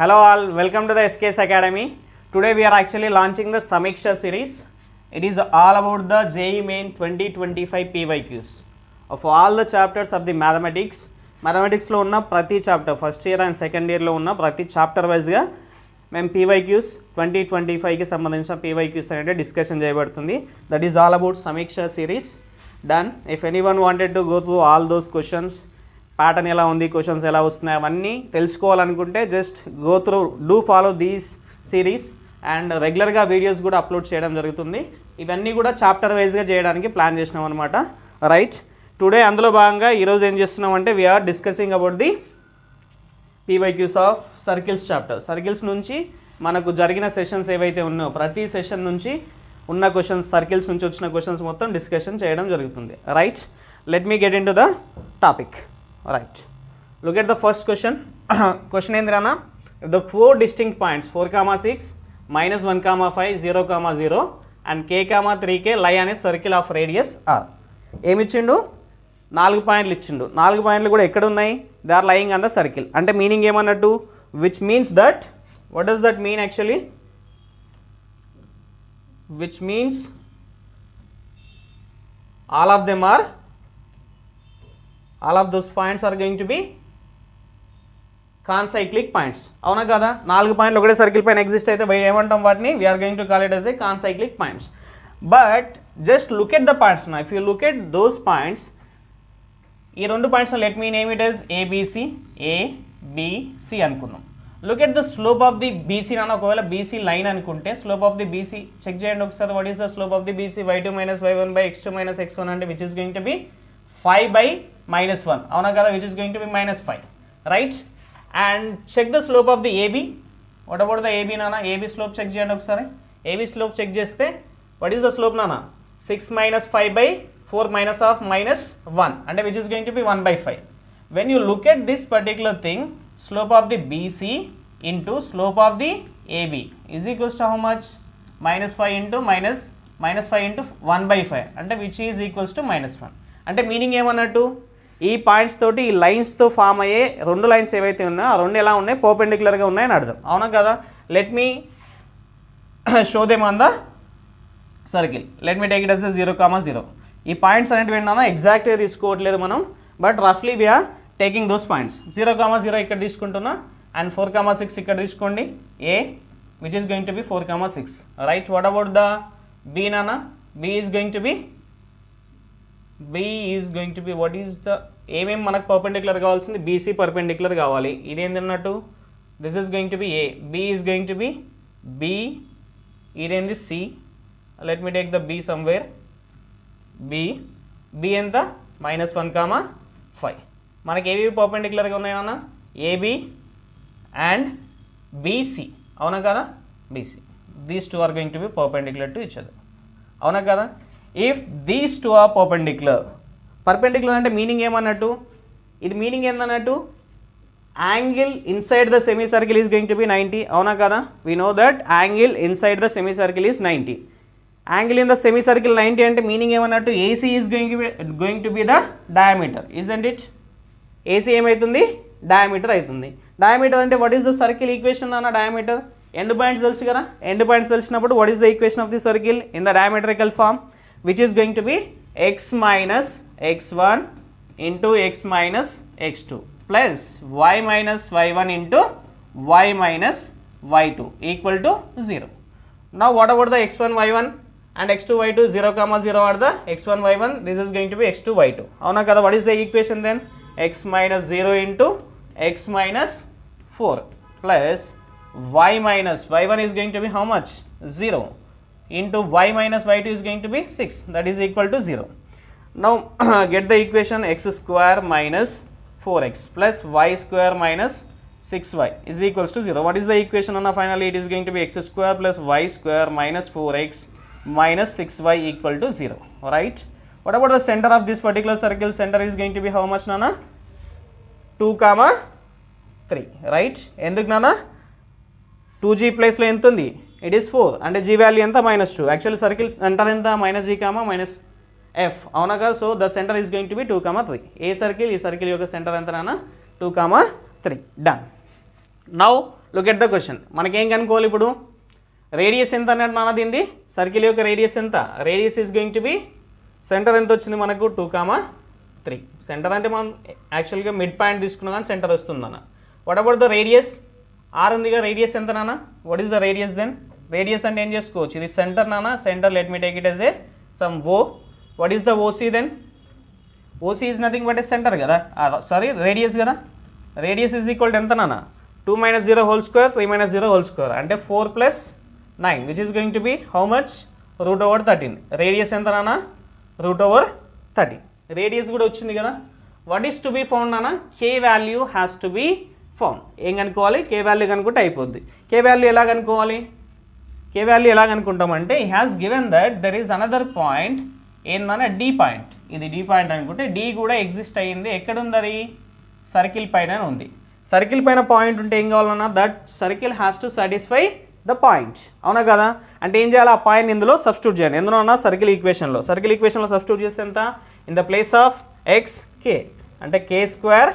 Hello all, welcome to the SKS Academy. Today we are actually launching the Samiksha series. It is all about the JEE Main 2025 PYQs of all the chapters of the mathematics. Mathematics లో ఉన్న ప్రతి chapter first year and second ఇయర్లో ఉన్న ప్రతి chapter వైజ్గా మేము PYQs 2025కి సంబంధించిన PYQs అనేది డిస్కషన్ చేయబడుతుంది. దట్ ఈస్ ఆల్ అబౌట్ సమీక్ష series. Done. If anyone wanted to go through all those questions, pattern ఎలా ఉంది, క్వశ్చన్స్ ఎలా వస్తున్నాయి, అవన్నీ తెలుసుకోవాలనుకుంటే just go through, do follow these series. And రెగ్యులర్గా వీడియోస్ కూడా అప్లోడ్ చేయడం జరుగుతుంది. ఇవన్నీ కూడా చాప్టర్ వైజ్గా చేయడానికి ప్లాన్ చేసినాం అనమాట. రైట్. టుడే అందులో భాగంగా ఈరోజు ఏం చేస్తున్నామంటే we're discussing about the PYQs of circles chapter. Circles నుంచి మనకు జరిగిన సెషన్స్ ఏవైతే ఉన్నాయో ప్రతి సెషన్ నుంచి ఉన్న క్వశ్చన్స్, సర్కిల్స్ నుంచి వచ్చిన క్వశ్చన్స్ మొత్తం డిస్కషన్ చేయడం జరుగుతుంది. Right. Let me get in to the topic. Right. Look at the first question. Question ఏందిరానా? The four distinct points 4, 6, -1, 5, 0, 0 and k, 3k lie on a circle of radius r. ఏమి ఇచ్చిండు? 4 పాయింట్లు ఇచ్చిండు. 4 పాయింట్లు కూడా ఎక్కడ ఉన్నాయి? They are lying on the circle. అంటే meaning ఏమన్నట్టు? Which means that, what does that mean actually? Which means all of those points are going to be concyclic points. అవునా కదా? 4 పాయింట్లు ఒకటే సర్కిల్ పైన ఎగ్జిస్ట్ అయితే ఏమంటాం వాటిని? we are going to call it as a concyclic points. But just look at the points now. If you look at those points, ఈ రెండు points let me name it as ABC, ABC అనుకున్నాం. Look at the slope of the BC నాన్న. ఒకవేళ BC line అనుకుంటే slope of the BC check చేయండి ఒకసారి. what is the slope of the BC? y2 minus y1 by x2 minus x1 అంటే which is going to be 5 by -1. అవునా కదా? which is going to be -5. right. and check the slope of the AB. what about the AB నాన్న? AB slope check చేయండి ఒకసారి. AB slope check చేస్తే what is the slope నాన్న? 6 minus 5 by 4 minus of -1 అంటే which is going to be 1 by 5. when you look at this particular thing, slope of the BC into slope of the AB is equals to how much? -5 into -5 into 1 by 5 అంటే which is equals to -1. అంటే meaning ఏమన్నట్టు? ఈ points తోటి ఈ లైన్స్తో form అయ్యే రెండు lines ఏవైతే ఉన్నాయో ఆ రెండు ఎలా ఉన్నాయి? పర్పెండిక్యులర్గా ఉన్నాయని అర్థం. అవునా కదా? Let me show them on the circle. Let me take it as the 0, 0. ఈ పాయింట్స్ అనేటివి ఏంటన్నా ఎగ్జాక్ట్గా తీసుకోవట్లేదు మనం, బట్ రఫ్లీ వీఆర్ టేకింగ్ దోస్ పాయింట్స్. 0, 0 ఇక్కడ తీసుకుంటున్నా అండ్ 4, 6 ఇక్కడ తీసుకోండి. A which is going to be 4, 6. Right. What about the B నాన్న? B is going to be what is the ఏమేమి మనకు పర్పెండిక్యులర్ కావాల్సింది? BC పర్పెండిక్యులర్ కావాలి. ఇదేంటన్నట్టు? This is going to be A, B is going to be B, ఇదేంది C. Let me take the B somewhere. B ఎంత? -1, 5. మనకి ఏవి పర్పెండిక్యులర్గా ఉన్నాయన్నా? AB and BC. అవునా కదా? BC. These two are going to be perpendicular to each other. అవునా కదా? If these two are perpendicular అంటే మీనింగ్ ఏమన్నట్టు? ఇది మీనింగ్ ఏందన్నట్టు? Angle inside the semi circle is going to be 90. అవునా కదా? We know that angle inside the semi circle is 90. Angle in the semi circle 90 అంటే meaning ఏమన్నట్టు? AC is going to be the diameter. Isn't it? AC ఏమవుతుంది? Diameter అవుతుంది. Diameter అంటే what is the circle equation అన్న? Diameter. End points తెలుసు కదా? End points తెలిసినప్పుడు what is the equation of the circle in the diametrical form? which is going to be x minus x1 into x minus x2 plus y minus y1 into y minus y2 equal to 0. Now what about the x1 y1 and x2 y2? 0, 0 are the x1 y1. This is going to be x2 y2. avuna kada? What is the equation then? x minus 0 into x minus 4 plus y minus y1 is going to be how much? 0 into y minus y2 is going to be 6. That is equal to 0. Now get the equation. x square minus 4x plus y square minus 6y is equals to 0. What is the equation? Finally it is going to be x square plus y square minus 4x minus 6y equal to 0. Right. What about the center of this particular circle? Center is going to be how much nana? 2, 3. Right. ఎందుకు నాన్న? 2g ప్లేస్లో ఎంత ఉంది? It is 4 అంటే g value ఎంత? -2. Actually circle centre ఎంత? -g, -f. అవునా కదా? So the centre is going to be 2, 3. A circle? ఈ సర్కిల్ యొక్క సెంటర్ ఎంత నాన్న? 2, 3. Done. Now look at the question. మనకేం కనుక్కోవాలి ఇప్పుడు? రేడియస్ ఎంత అన్నట్టు నాన్న దీనిది? సర్కిల్ యొక్క రేడియస్ ఎంత? Radius is going to B, centre ఎంత వచ్చింది మనకు? 2,3. సెంటర్ అంటే మనం యాక్చువల్గా మిడ్ పాయింట్ తీసుకున్నా కానీ సెంటర్ వస్తుంది అన్న. What about the radius? R ఉందిగా, రేడియస్ ఎంత నాన్న? What is the radius then? Radius అంటే ఏం చేసుకోవచ్చు? ఇది సెంటర్ నాన్న, centre let me take it as a some O. What is the OC then? OC is nothing but a centre కదా, sorry radius కదా. రేడియస్ ఈజ్ ఈక్వల్ టు ఎంత నాన్న? 2 - 0 whole square, 3 - 0 whole square అంటే 4 + 9 which is going to be how much? √13. Radius ఎంత నాన్న? √13. Radius కూడా వచ్చింది కదా. What is to be found నాన్న? K value has to be found. ఏం కనుక్కోవాలి? కే వాల్యూ కనుక్కుంటే అయిపోద్ది. కే వాల్యూ ఎలా కనుక్కోవాలి? కే వాల్యూ ఎలా కనుక్కుంటామంటే ఈ has given that there is another point ఏందన్న డి పాయింట్. ఇది డి పాయింట్ అనుకుంటే డి కూడా ఎగ్జిస్ట్ అయ్యింది. ఎక్కడుంది అది? సర్కిల్ పైన ఉంది. సర్కిల్ పైన పాయింట్ ఉంటే ఏం కావాలన్నా? That circle has to satisfy the point. అవునా కదా? అంటే ఏం చేయాలి? ఆ పాయింట్ ఇందులో సబ్స్టిట్యూట్ చేయండి. ఎందులో అన్నా? సర్కిల్ ఈక్వేషన్లో. సర్కిల్ ఈక్వేషన్లో సబ్స్టిట్యూట్ చేస్తే ఎంత? In the place of x k అంటే k²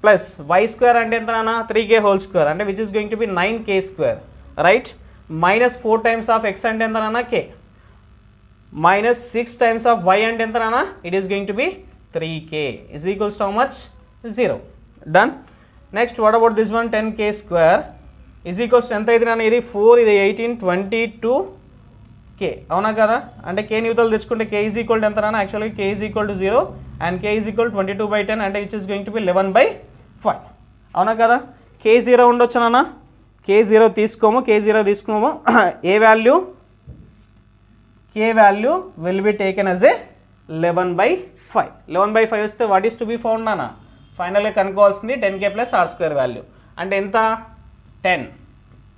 ప్లస్ y² అంటే ఎంత నాన్న? 3k హోల్ స్క్వేర్ అంటే which is going to be 9k², right? -4 times of x అంటే ఎంత నాన్న? k. -6 టైమ్స్ ఆఫ్ y అంటే ఎంత నాన్న? It is going to B 3k is equals to how much? 0. Done. Next what about this one? 10k² is equals to ఎంత అయితే నాన్న? ఇది 4, ఇది 18, 22k. అవునా కదా? అంటే k న్యూతలు తెచ్చుకుంటే k is equal to ఎంత నాన్న? యాక్చువల్గా k is equal to 0 and k is equal to 22/10 అంటే which is going to be 11/5. అవునా కదా? k 0 ఉండొచ్చు నాన్న. k 0 తీసుకోము, k 0 తీసుకోము. ఏ value? k value will be taken as a 11/5. 11/5 వస్తే what is to be found నాన్న? ఫైనల్గా కనుక్కోవాల్సింది 10k + r² వాల్యూ అంటే ఎంత? 10.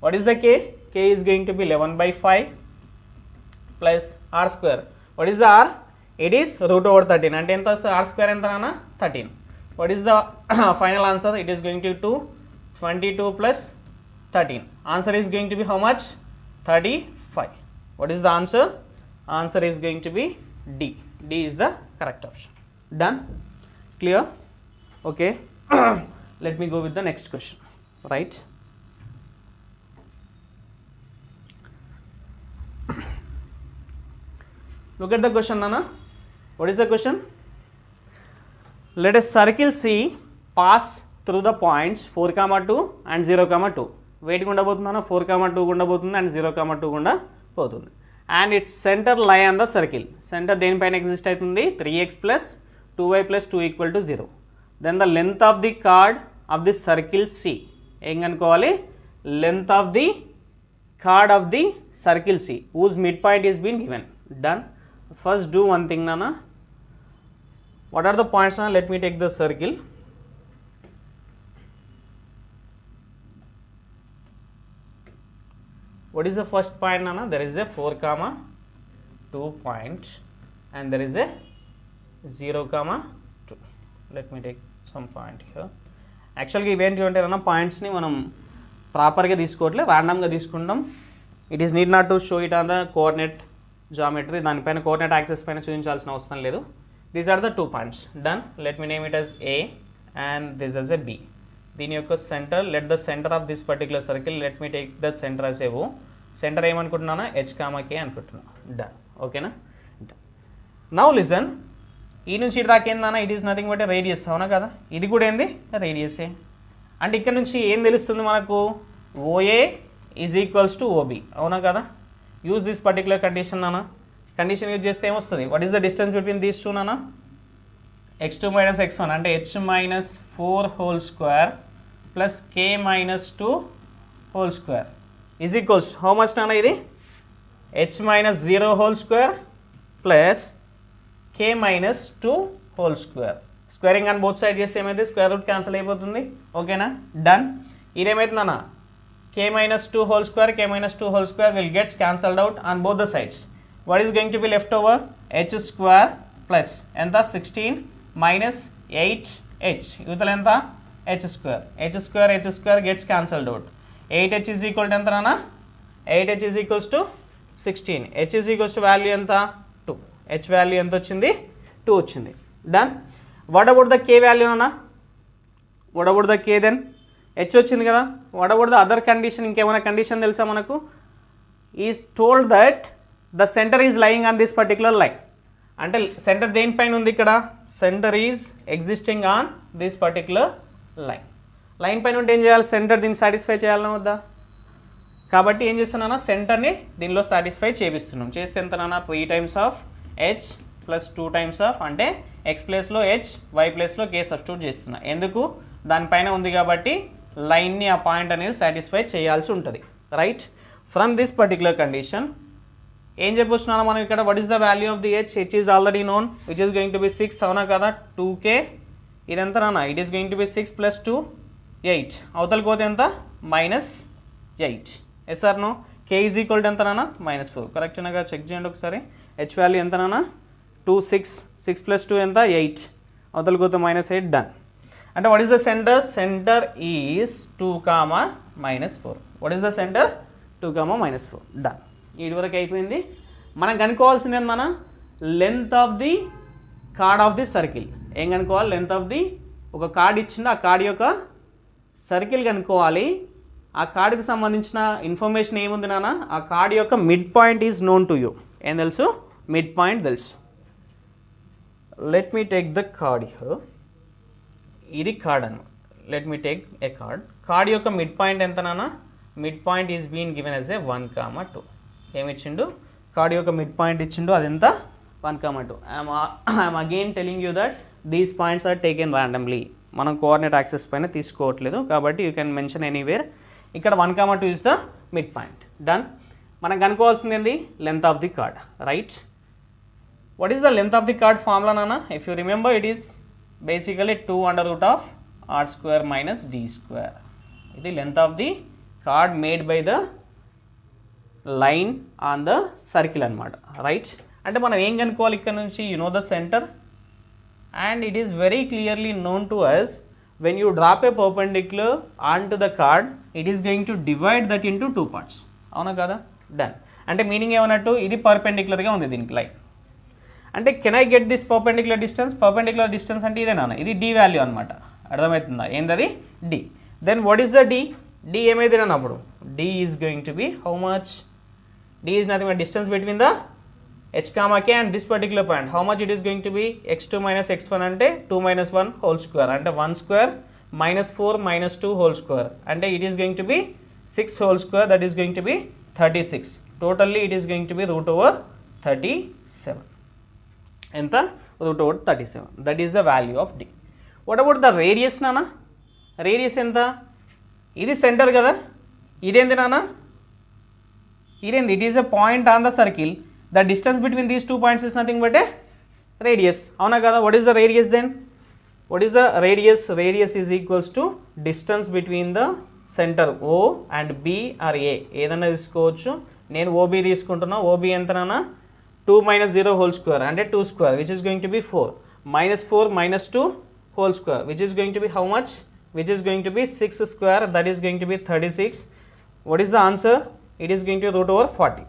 What is the k? k is going to B 11/5 plus r². What is the r? It is √13 అంటే ఎంత వస్తుంది? r² ఎంత నాన్న? 13. What is the final answer? It is going to 22 + 13. Answer is going to be how much? 35. What is the answer? Answer is going to be D. D is the correct option. Done? Clear? Okay. Let me go with the next question. Right? Look at the question, Nana. What is the question? Let a circle C pass through the points 4,2 and 0,2. Weight gunda pothundana 4,2 gunda potundi and 0,2 gunda potundi. And its center lie on the circle. Center దేనిపైన exist అవుతుంది? 3x + 2y + 2 = 0. Then the length of the chord of the circle C. ఏం కనుక్కోవాలి? Length of the chord of the circle C whose midpoint is been given. Done. First do one thing nana. What are the points now? Let me take the circle. What is the first point nana? There is a 4,2 point and there is a 0,2. Let me take some point here. Actually event ఏంటి అంటే points ని మనం proper గా తీసుకోవట్లేదు, random గా తీసుకుంటాం. It is need not to show it on the coordinate geometry. దానిపైన coordinate axes పైన చూపించాల్సిన అవసరం లేదు. These are the 2 points. Done. Let me name it as A and this as a B. దీని యొక్క centre, let the centre of this particular circle, let me take the centre as a O. Centre ఏమనుకుంటున్నానా? H,K అనుకుంటున్నాను. Done. ఓకేనా? Done. Now listen. ఈ నుంచి ఇటు దాకా ఏందన్నా? It is nothing but radius. అవునా కదా? ఇది కూడా ఏంది? రేడియసే. అంటే ఇక్కడ నుంచి ఏం తెలుస్తుంది మనకు? OA is equals to OB. అవునా కదా? యూజ్ దిస్ పర్టికులర్ కండిషన్ నానా. కండిషన్ యూజ్ చేస్తే ఏమొస్తుంది? What is the distance between these two నానా? x2 - x1 అంటే h - 4 whole square plus k - 2 whole square is equals how much నాన్న? ఇది h - 0 whole square plus k - 2 whole square. Squaring అని both side చేస్తే ఏమైతే? Square root cancel అయిపోతుంది. ఓకేనా? Done. ఇదేమైతుందన్న? k - 2 whole square, k - 2 whole square will gets cancelled out on both the sides. What is going to be left over? h² plus ఎంత? 16 - 8h. యువతల ఎంత? h². h² gets cancelled out. 8h is equal to ఎంత నాన్న? 8h is equals to 16. h is equals to value ఎంత? 2. h value ఎంత వచ్చింది? 2 వచ్చింది. Done. What about the k value అన్న? What about the k then? H వచ్చింది కదా. What about the other condition, ఇంకేమైనా కండిషన్ తెలుసా మనకు? Is told that the centre is lying on this particular line. అంటే సెంటర్ దేనిపైన ఉంది ఇక్కడ? Centre is existing on this particular line. Line పైన ఉంటే ఏం చేయాలి? సెంటర్ దీన్ని సాటిస్ఫై చేయాలన్నా వద్దా? కాబట్టి ఏం చేస్తున్నానా, సెంటర్ని దీనిలో సాటిస్ఫై చేపిస్తున్నాం. చేస్తే ఎంతనా 3 times of H plus 2 times of, అంటే ఎక్స్ ప్లేస్లో హెచ్, వై ప్లేస్లో కే సబ్స్టిట్యూట్ చేస్తున్నా. ఎందుకు? దానిపైన ఉంది కాబట్టి లైన్ని ఆ పాయింట్ అనేది సాటిస్ఫై చేయాల్సి ఉంటుంది, right? From this particular condition ఏం చెప్పొస్తున్నాను మనం ఇక్కడ? What is the value of the H? H is already known, which is going to be 6, అవునా కదా? 2k. ఇది ఎంత నాన్న? It is going to be 6 + 2 8. అవతలకి పోతే ఎంత? -8. Yes or no? k is equal to ఎంత నాన్న? -4. కరెక్ట్గా చెక్ చేయండి ఒకసారి. హెచ్ వాల్యూ ఎంత నాన్న? 2 6 6 + 2 ఎంత? 8. అవతలకి పోతే -8. డన్. అంటే what is the centre? Centre is 2, -4. What is the centre? 2, -4. Done. ఇది వరకు అయిపోయింది. మనం కనుక్కోవాల్సింది ఏంటి మన? Length of the card of the circle. ఏం కనుక్కోవాలి? లెంత్ ఆఫ్ ది, ఒక కార్డ్ ఇచ్చింది, ఆ కార్డ్ యొక్క సర్కిల్ కనుక్కోవాలి. ఆ కార్డుకి సంబంధించిన ఇన్ఫర్మేషన్ ఏముంది నాన్న? ఆ కార్డ్ యొక్క mid point is known to you. ఏం తెలుసు? మిడ్ పాయింట్ తెలుసు. Let me take the chord here. ఇది కార్డ్ అన్నమాట. Let me take a chord. Chord యొక్క మిడ్ పాయింట్ ఎంత నాన్న? Mid point is been given as a 1, 2. ఏమి ఇచ్చిండు? కార్డ్ యొక్క మిడ్ పాయింట్ ఇచ్చిండు, అదెంత? 1, 2. I'm again telling you that these points are taken randomly. మనం కోఆర్డినేట్ యాక్సెస్ పైన తీసుకోవట్లేదు కాబట్టి యూ కెన్ మెన్షన్ ఎనీవేర్. ఇక్కడ 1, 2 is the mid point. Done. మనం కనుక్కోవాల్సింది ఏంది? Length of the chord, right? What is the length of the chord formula నాన్న? If you remember, it is basically 2√r² - d². ఇది length of the chord made by the line on the circle అనమాట, రైట్? అంటే మనం ఏం కనుక్కోవాలి ఇక్కడ నుంచి? You know the centre, and it is very clearly known to us, when you drop a perpendicular onto the card, it is going to divide that into 2 parts. అవునా కదా? డన్. అంటే మీనింగ్ ఏమన్నట్టు? ఇది పర్పెండిక్యులర్గా ఉంది దీనికి లైన్. అంటే can I get this perpendicular distance? Perpendicular distance అంటే ఇదే నాన్న, ఇది డి వాల్యూ అనమాట. అర్థమవుతుందా? ఏందది? D. Then what is the D? D ఏమైంది నాన్న అప్పుడు? D is going to be how much? D is nothing but distance between the h, k and this particular point. How much it is going to be? x2 - x1 అంటే 2 - 1 whole square, అంటే 1 square -4 - 2 whole square, అంటే it is going to be 6 whole square, that is going to be 36. Totally it is going to be √37. ఎంత? √37. That is the value of d. What about the radius నాన్న? Radius ఎంత? ఇది centre కదా, ఇదేంది నాన్న? ఇదేంది? It is a point on the circle. The distance between these 2 points is nothing but a radius. అవునా కదా? What is the radius then? What is the radius? Radius is equals to distance between the center O and B or A. ఏదన్నా తీసుకోవచ్చు. నేను OB తీసుకుంటున్నా. OB ఎంత నాన్న? 2 - 0 whole square, అంటే 2 square, which is going to be 4. -4 - 2 whole square, which is going to be how much? Which is going to be 6 square, that is going to be 36. What is the answer? It is going to be √40.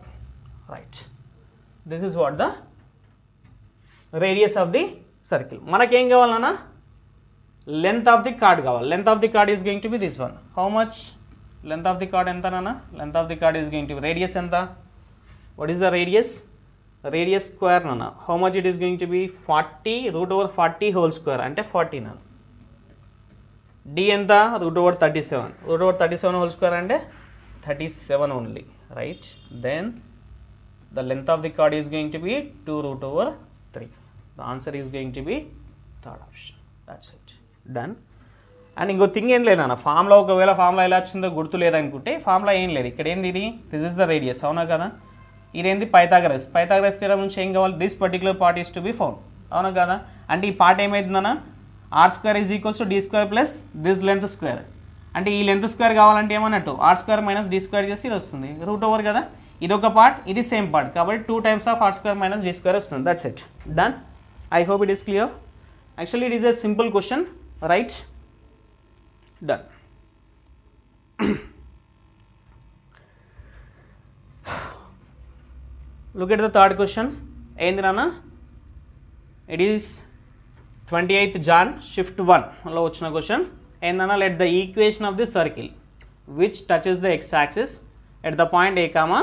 Right. This is what the radius of the circle. మనకేం కావాలన్నా? Length of the chord కావాలి. Length of the chord is going to be this one. How much? Length of the chord ఎంత నాన్న? Length of the chord is going to be, radius ఎంత? What is the radius? Radius square నాన్న. How much it is going to be? 40 √40 whole square, అంటే 40 నాన్న. D ఎంత? √37. √37 whole square అంటే 37 only, right? Then the length of the chord is going to be 2√3. The answer is going to be third option. That's it. Done. And ఇంకో thing ఏం లేదు అన్న, ఫామ్లో ఒకవేళ ఫామ్లో ఎలా వచ్చిందో గుర్తు లేదనుకుంటే ఫామ్లో ఏం లేదు. ఇక్కడ ఏంది? ఇది దిస్ ఇస్ ద రేడియస్, అవునా కదా? ఇదేంది? పైథాగరస్. పైథాగరస్ థియరం నుంచి ఏం కావాలి? This particular part is to be found, అవునా కదా? అంటే ఈ పార్ట్ ఏమైతుందన్న? r² is equals to d² plus this length square. అంటే ఈ లెంత్ స్క్వేర్ కావాలంటే ఏమన్నట్టు? r² - d² చేసి ఇది వస్తుంది, √ఓవర్ కదా? ఇదొక పార్ట్, ఇది సేమ్ పార్ట్, కాబట్టి 2 టైమ్స్ ఆఫ్ r² - d² వస్తుంది. That's it. Done. I hope it is clear. Actually it is a simple question, right? Done. Look at the third question. ఏంది నాన్న? It is 28th Jan shift 1లో వచ్చిన question. ఏందన్నా let the equation of the circle which touches the x axis at the point a comma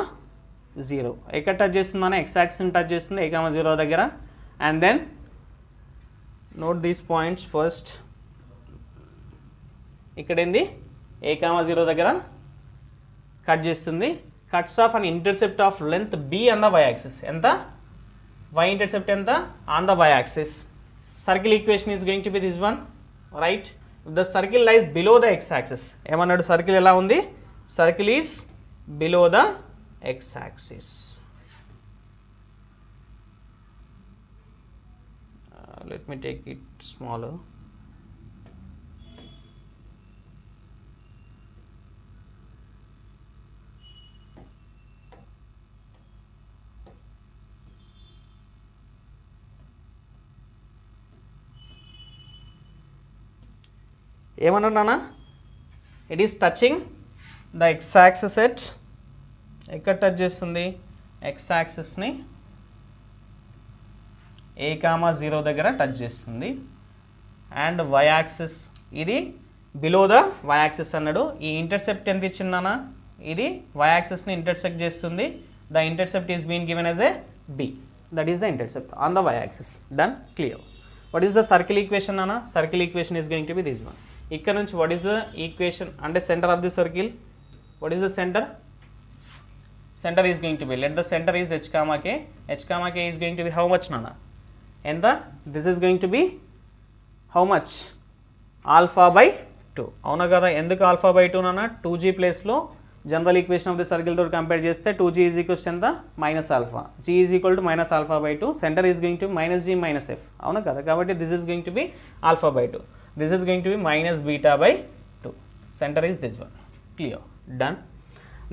0. ఎక్కడ touch చేస్తుందన్నా x యాక్సిస్ని touch చేస్తుంది a comma 0 దగ్గర. And then note these points first. ఇక్కడ ఏంది ఏ కామా 0 దగ్గర కట్ చేస్తుంది. Cuts off an intercept of length b on the y axis. ఎంత y ఇంటర్సెప్ట్ ఎంత on the y axis. Circle equation is going to be this one, right. The circle lies below the x axis. ఏమన్నాడు, circle ఎలా ఉంది, circle is below the x axis. Let me take it smaller. ఏమన్నానా, it is touching the x axis at, ఎక్కడ touch చేస్తుంది, X యాక్సిస్ని a comma 0 దగ్గర touch చేస్తుంది. And y axis ఇది below the y axis అన్నాడు. ఈ ఇంటర్సెప్ట్ ఎంత ఇచ్చిందనా, ఇది వై యాక్సిస్ని ఇంటర్సెక్ట్ చేస్తుంది. The intercept is been given as a b, that is the intercept on the y axis. Done, clear. What is the circle equation అన్న, circle equation is going to be this one. ఇక్కడ నుంచి what is the equation అంటే centre of the circle, what is the centre, centre is going to B, let the centre is h comma k. h comma k is going to be how much నాన్న, ఎంత, this is going to be how much, alpha by 2. అవునా కదా, ఎందుకు alpha by 2 నాన్న, 2g ప్లేస్లో general equation of the circle తోటి compare చేస్తే 2g is equals ఎంత, minus alpha, g is equal to minus alpha by 2, centre is going to minus g minus f. అవునా కదా, కాబట్టి this is going to be alpha by 2, this is going to be minus beta by 2. Center is this one. Clear, done.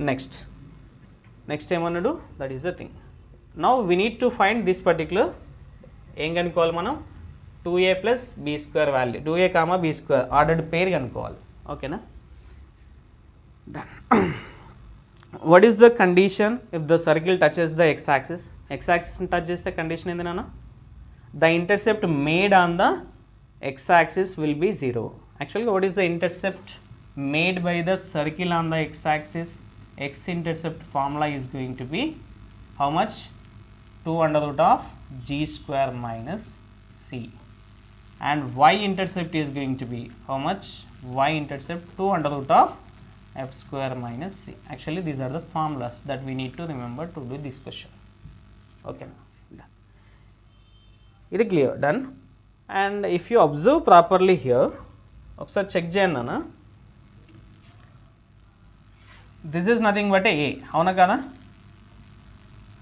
Next ఏమన్నాడు, that is the thing. Now we need to find this particular ఏం కనుక్కోవాలి మనం, 2a plus b square వాల్యూ, 2a comma b square ordered pair కనుక్కోవాలి. ఓకేనా, done. What is the condition if the circle touches the x axis? X axis ని touch చేస్తే condition ఏంది నాన్న, the intercept made on the x axis will be 0. Actually, what is the intercept made by the circle on the x axis? X intercept formula is going to be how much, 2 under root of g square minus c. And y intercept is going to be how much, y intercept 2 under root of f square minus c. Actually, these are the formulas that we need to remember to do this question. Okay, done. Is it clear? Done. And if you observe properly here, ఒకసారి check చేయండి అన్న, this is nothing but a. అవునా కదా,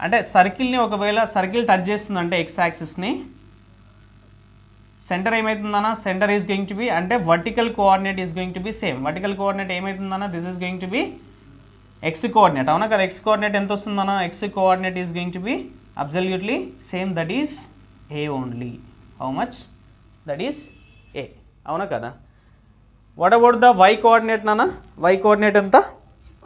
అంటే సర్కిల్ని ఒకవేళ circle touch చేస్తుందంటే x యాక్సిస్ని, సెంటర్ ఏమవుతుందన్నా, centre is going to be అంటే vertical coordinate is going to be same. Vertical coordinate ఏమవుతుందన్నా, this is going to be x coordinate. అవునా కదా, ఎక్స్ కోఆర్డినేట్ ఎంత వస్తుందన్నా, x coordinate is going to be absolutely same, that is a only. How much, that is ఏ. అవునా కదా, what about the Y coordinate నాన్న, Y coordinate ఎంత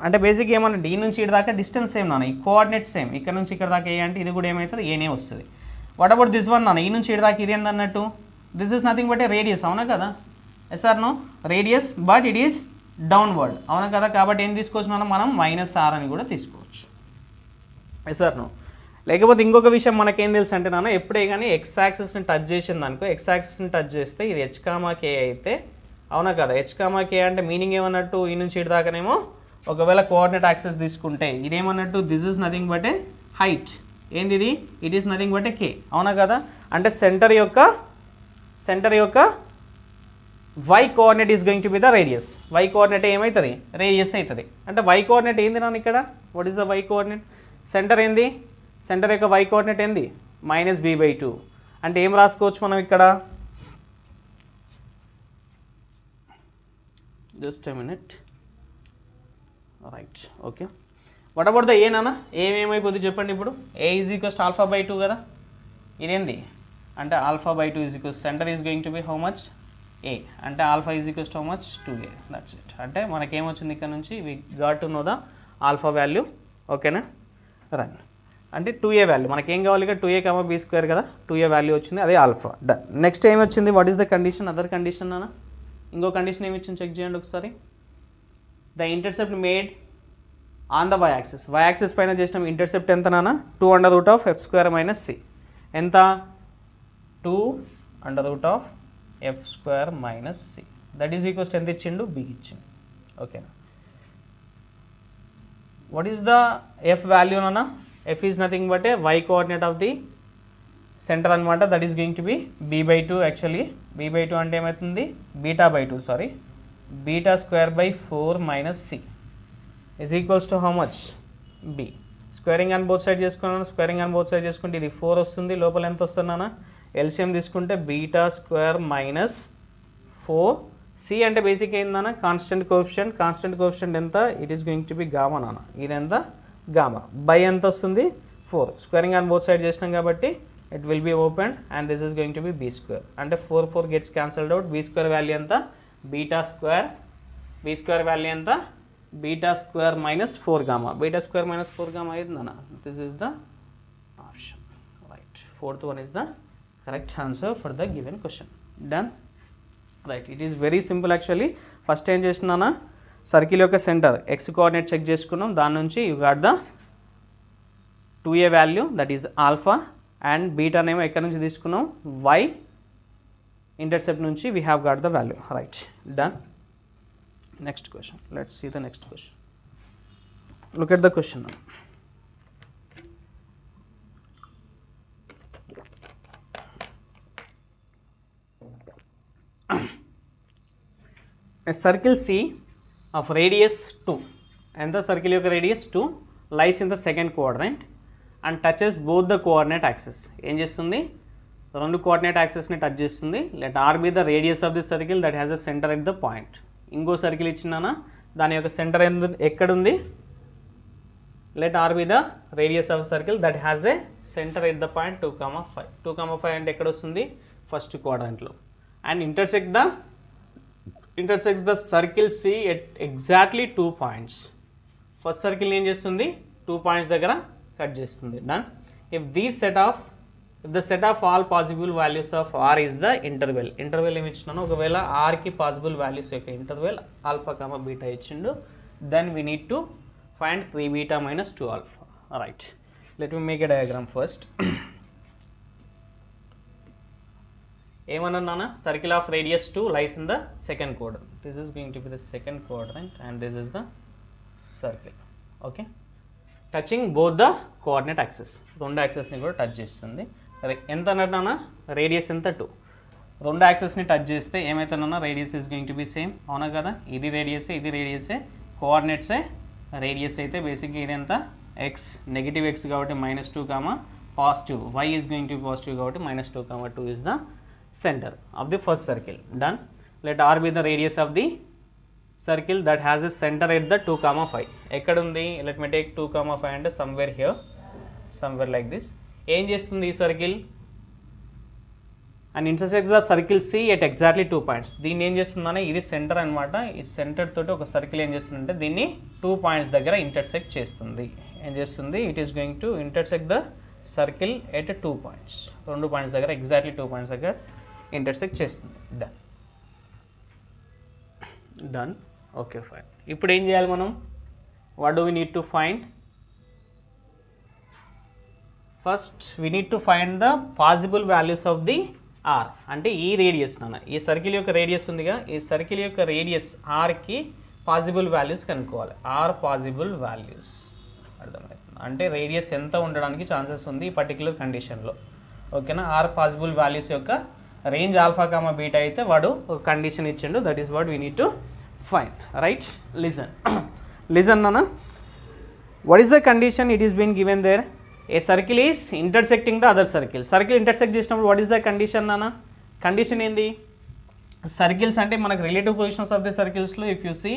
అంటే basic ఏమన్నా డి నుంచి ఇక్కడ దాకా డిస్టెన్స్ సేమ్ నాన్న, ఈ కోఆర్డినేట్ సేమ్, ఇక్కడ నుంచి ఇక్కడ దాకా ఏ అంటే ఇది కూడా ఏమవుతుంది, ఏనే వస్తుంది. వాట్ అబౌట్ దిస్ వన్ నాన్న, ఈ నుంచి ఇక్కడ దాకా ఇది ఏందన్నట్టు, this is nothing but a radius. అవునా కదా, yes or no, radius, but it is downward. అవునా కదా, కాబట్టి ఏం తీసుకోవచ్చు నాన్న, మనం మైనస్ ఆర్ అని కూడా తీసుకోవచ్చు. Yes or no. లేకపోతే ఇంకొక విషయం మనకేం తెలుసు అంటే నాన్న, ఎప్పుడే కానీ ఎక్స్ యాక్సిస్ని టచ్ చేసింది అనుకో, ఎక్స్ యాక్సిస్ని టచ్ చేస్తే ఇది h కామా k అయితే, అవునా కదా, h కామా k అంటే మీనింగ్ ఏమన్నట్టు, ఈ నుంచి ఇటు దాకానేమో ఒకవేళ కోఆర్డినేట్ యాక్సిస్ తీసుకుంటే ఇదేమన్నట్టు, this is nothing but a height. ఏంది ఇది, it is nothing but a k. అవునా కదా, అంటే సెంటర్ యొక్క y coordinate is going to be the radius. y coordinate ఏమవుతుంది, రేడియస్ అవుతుంది. అంటే y కోఆర్డినేట్ ఏంది నాన్న, ఇక్కడ what is the y coordinate, centre ఏంది, సెంటర్ యొక్క y కోఆర్డినేట్ ఏంది, మైనస్ b బై 2. అంటే ఏం రాసుకోవచ్చు మనం ఇక్కడ, just a minute, right. Okay, what about the a నాన్న, ఏమేమైపోతుంది చెప్పండి ఇప్పుడు, a is equals alpha by 2 కదా, ఇదేంది అంటే alpha by 2 is equals, centre is going to be how much, a, అంటే alpha is equals how much, 2a. That's it. అంటే మనకేమొచ్చింది ఇక్కడ నుంచి, we got to know the alpha value. ఓకేనా, right. అంటే 2a వాల్యూ మనకేం కావాలి, ఇక్కడ 2a కామా b స్క్వేర్ కదా, 2a వాల్యూ వచ్చింది, అదే ఆల్ఫా. డన్. నెక్స్ట్ ఏమి వచ్చింది, what is the condition, other condition అన్న, ఇంకో కండిషన్ ఏమి ఇచ్చింది చెక్ చేయండి ఒకసారి. The intercept made on the y axis, y axis పైన చేసిన ఇంటర్సెప్ట్ ఎంత నాన్న 2√f² - c ఎంత 2√f² - c that is equals ఎంత ఇచ్చిండు b ఇచ్చిండు. ఓకేనా. What is the f value నాన్న? f is nothing but a y coordinate of the centre అనమాట. That is going to be b/2. Actually b/2 అంటే ఏమవుతుంది β/2 sorry β²/4 - c is equals to how much b. Squaring on both side చేసుకున్నాను. Squaring on both side చేసుకుంటే ఇది 4 వస్తుంది. లోపల ఎంత వస్తున్నానా LCM తీసుకుంటే β² - 4 c అంటే బేసిక్ ఏందన్నా కాన్స్టెంట్ కోఎఫిషియంట్. కాన్స్టెంట్ కోఎఫిషియంట్ ఎంత? It is going to B gamma నాన్న. ఇది ఎంత గామా బై ఎంత వస్తుంది 4. స్క్వేరింగ్ ఆన్ బోత్ సైడ్ చేసినాం కాబట్టి it will be opened and this is going to be b². అంటే 4 gets cancelled out. b² value ఎంత? b² వాల్యూ ఎంత? β² - 4 గామా. β² - 4 గామా అయిందన్న. This is the option. Right. 4th one is the correct answer for the given question. Done. Right. It is very simple actually. First ఏం చేసినానా circle యొక్క centre x coordinate check చేసుకున్నాం. దాని నుంచి you got the 2a value that is alpha and beta నేమో ఎక్కడ నుంచి తీసుకున్నాం y ఇంటర్సెప్ట్ నుంచి we have got the value. Right. Done. Next question. Let's see the next question. Look at the question. A circle C of radius 2 and the circle యొక్క radius 2 lies in the second quadrant and touches both the coordinate axis. ఏం చేస్తుంది? రెండు coordinate యాక్సెస్ని touch చేస్తుంది. Let r be the radius of the circle that has a centre at the point. ఇంకో circle ఇచ్చినానా దాని యొక్క సెంటర్ ఎక్కడుంది? Let r be the radius of circle that has a centre at the point 2,5. 2,5 అంటే ఎక్కడ వస్తుంది? First క్వాడ్రంట్లో. And intersects the circle C at exactly 2 points. First circle ఏం చేస్తుంది? 2 పాయింట్స్ దగ్గర కట్ చేస్తుంది. Done. If the set of all possible values of r is the interval. Interval ఏమి ఇచ్చినాను? ఒకవేళ ఆర్కి పాసిబుల్ వాల్యూస్ యొక్క ఇంటర్వెల్ ఆల్ఫా కామా బీటా ఇచ్చిండు. Then we need to find 3β - 2α. Right. Let me make a diagram first. ఏమన్నా circle of radius 2 lies in the second quadrant. This is going to be the second quadrant and this is the circle. Okay. Touching both the coordinate axes. రెండు యాక్సెస్ని కూడా touch చేస్తుంది. ఎంత అన్నట్టు radius ఎంత? 2. రెండు యాక్సెస్ని touch చేస్తే ఏమవుతుందన్నా radius is going to be same. అవునా కదా? ఇది రేడియసే ఇది రేడియసే. కోఆర్డినేట్సే రేడియస్ అయితే బేసిక్గా ఇది ఎంత? ఎక్స్ నెగిటివ్ ఎక్స్ కాబట్టి -2 positive. y is going to B positive కాబట్టి -2 2 is the center of the first circle. Done. Let r be the radius of the circle that has a center at the 2,5. ఎక్కడ ఉంది? let me take 2,5 అంటే somewhere here, somewhere like this. ఏం చేస్తుంది ఈ circle? and intersects the circle C at exactly 2 points. దీన్ని ఏం చేస్తుందనే ఇది centre అనమాట. ఈ సెంటర్ తోటి ఒక సర్కిల్ ఏం చేస్తుందంటే దీన్ని 2 పాయింట్స్ దగ్గర ఇంటర్సెక్ట్ చేస్తుంది. ఏం చేస్తుంది? It is going to intersect the circle at 2 points. 2 points దగ్గర ఎగ్జాక్ట్లీ 2 పాయింట్స్ దగ్గర ఇంటర్సెక్ట్ చేస్తుంది. డన్. డన్. Okay fine. ఇప్పుడు ఏం చేయాలి మనం? What do we need to find? First we need to find the possible values of the R. అంటే ఈ radius నాన్న, ఈ సర్కిల్ యొక్క రేడియస్ ఉందిగా, ఈ సర్కిల్ యొక్క రేడియస్ ఆర్కి పాసిబుల్ వాల్యూస్ కనుక్కోవాలి. ఆర్ పాసిబుల్ వాల్యూస్ అర్థమవుతుంది. అంటే రేడియస్ ఎంత ఉండడానికి ఛాన్సెస్ ఉంది ఈ పర్టికులర్ కండిషన్లో. ఓకేనా? ఆర్ పాసిబుల్ వాల్యూస్ యొక్క రేంజ్ ఆల్ఫా కామా బీటా అయితే వాడు ఒక కండిషన్ ఇచ్చిండు. That is what we need to find. Right. Listen నాన్న. What is the condition? It is been given there. A circle is intersecting the other circle. Circle intersect చేసినప్పుడు what is the condition నాన్న? Condition ఏంది? Circles అంటే మనకు relative positions of the సర్కిల్స్లో if you see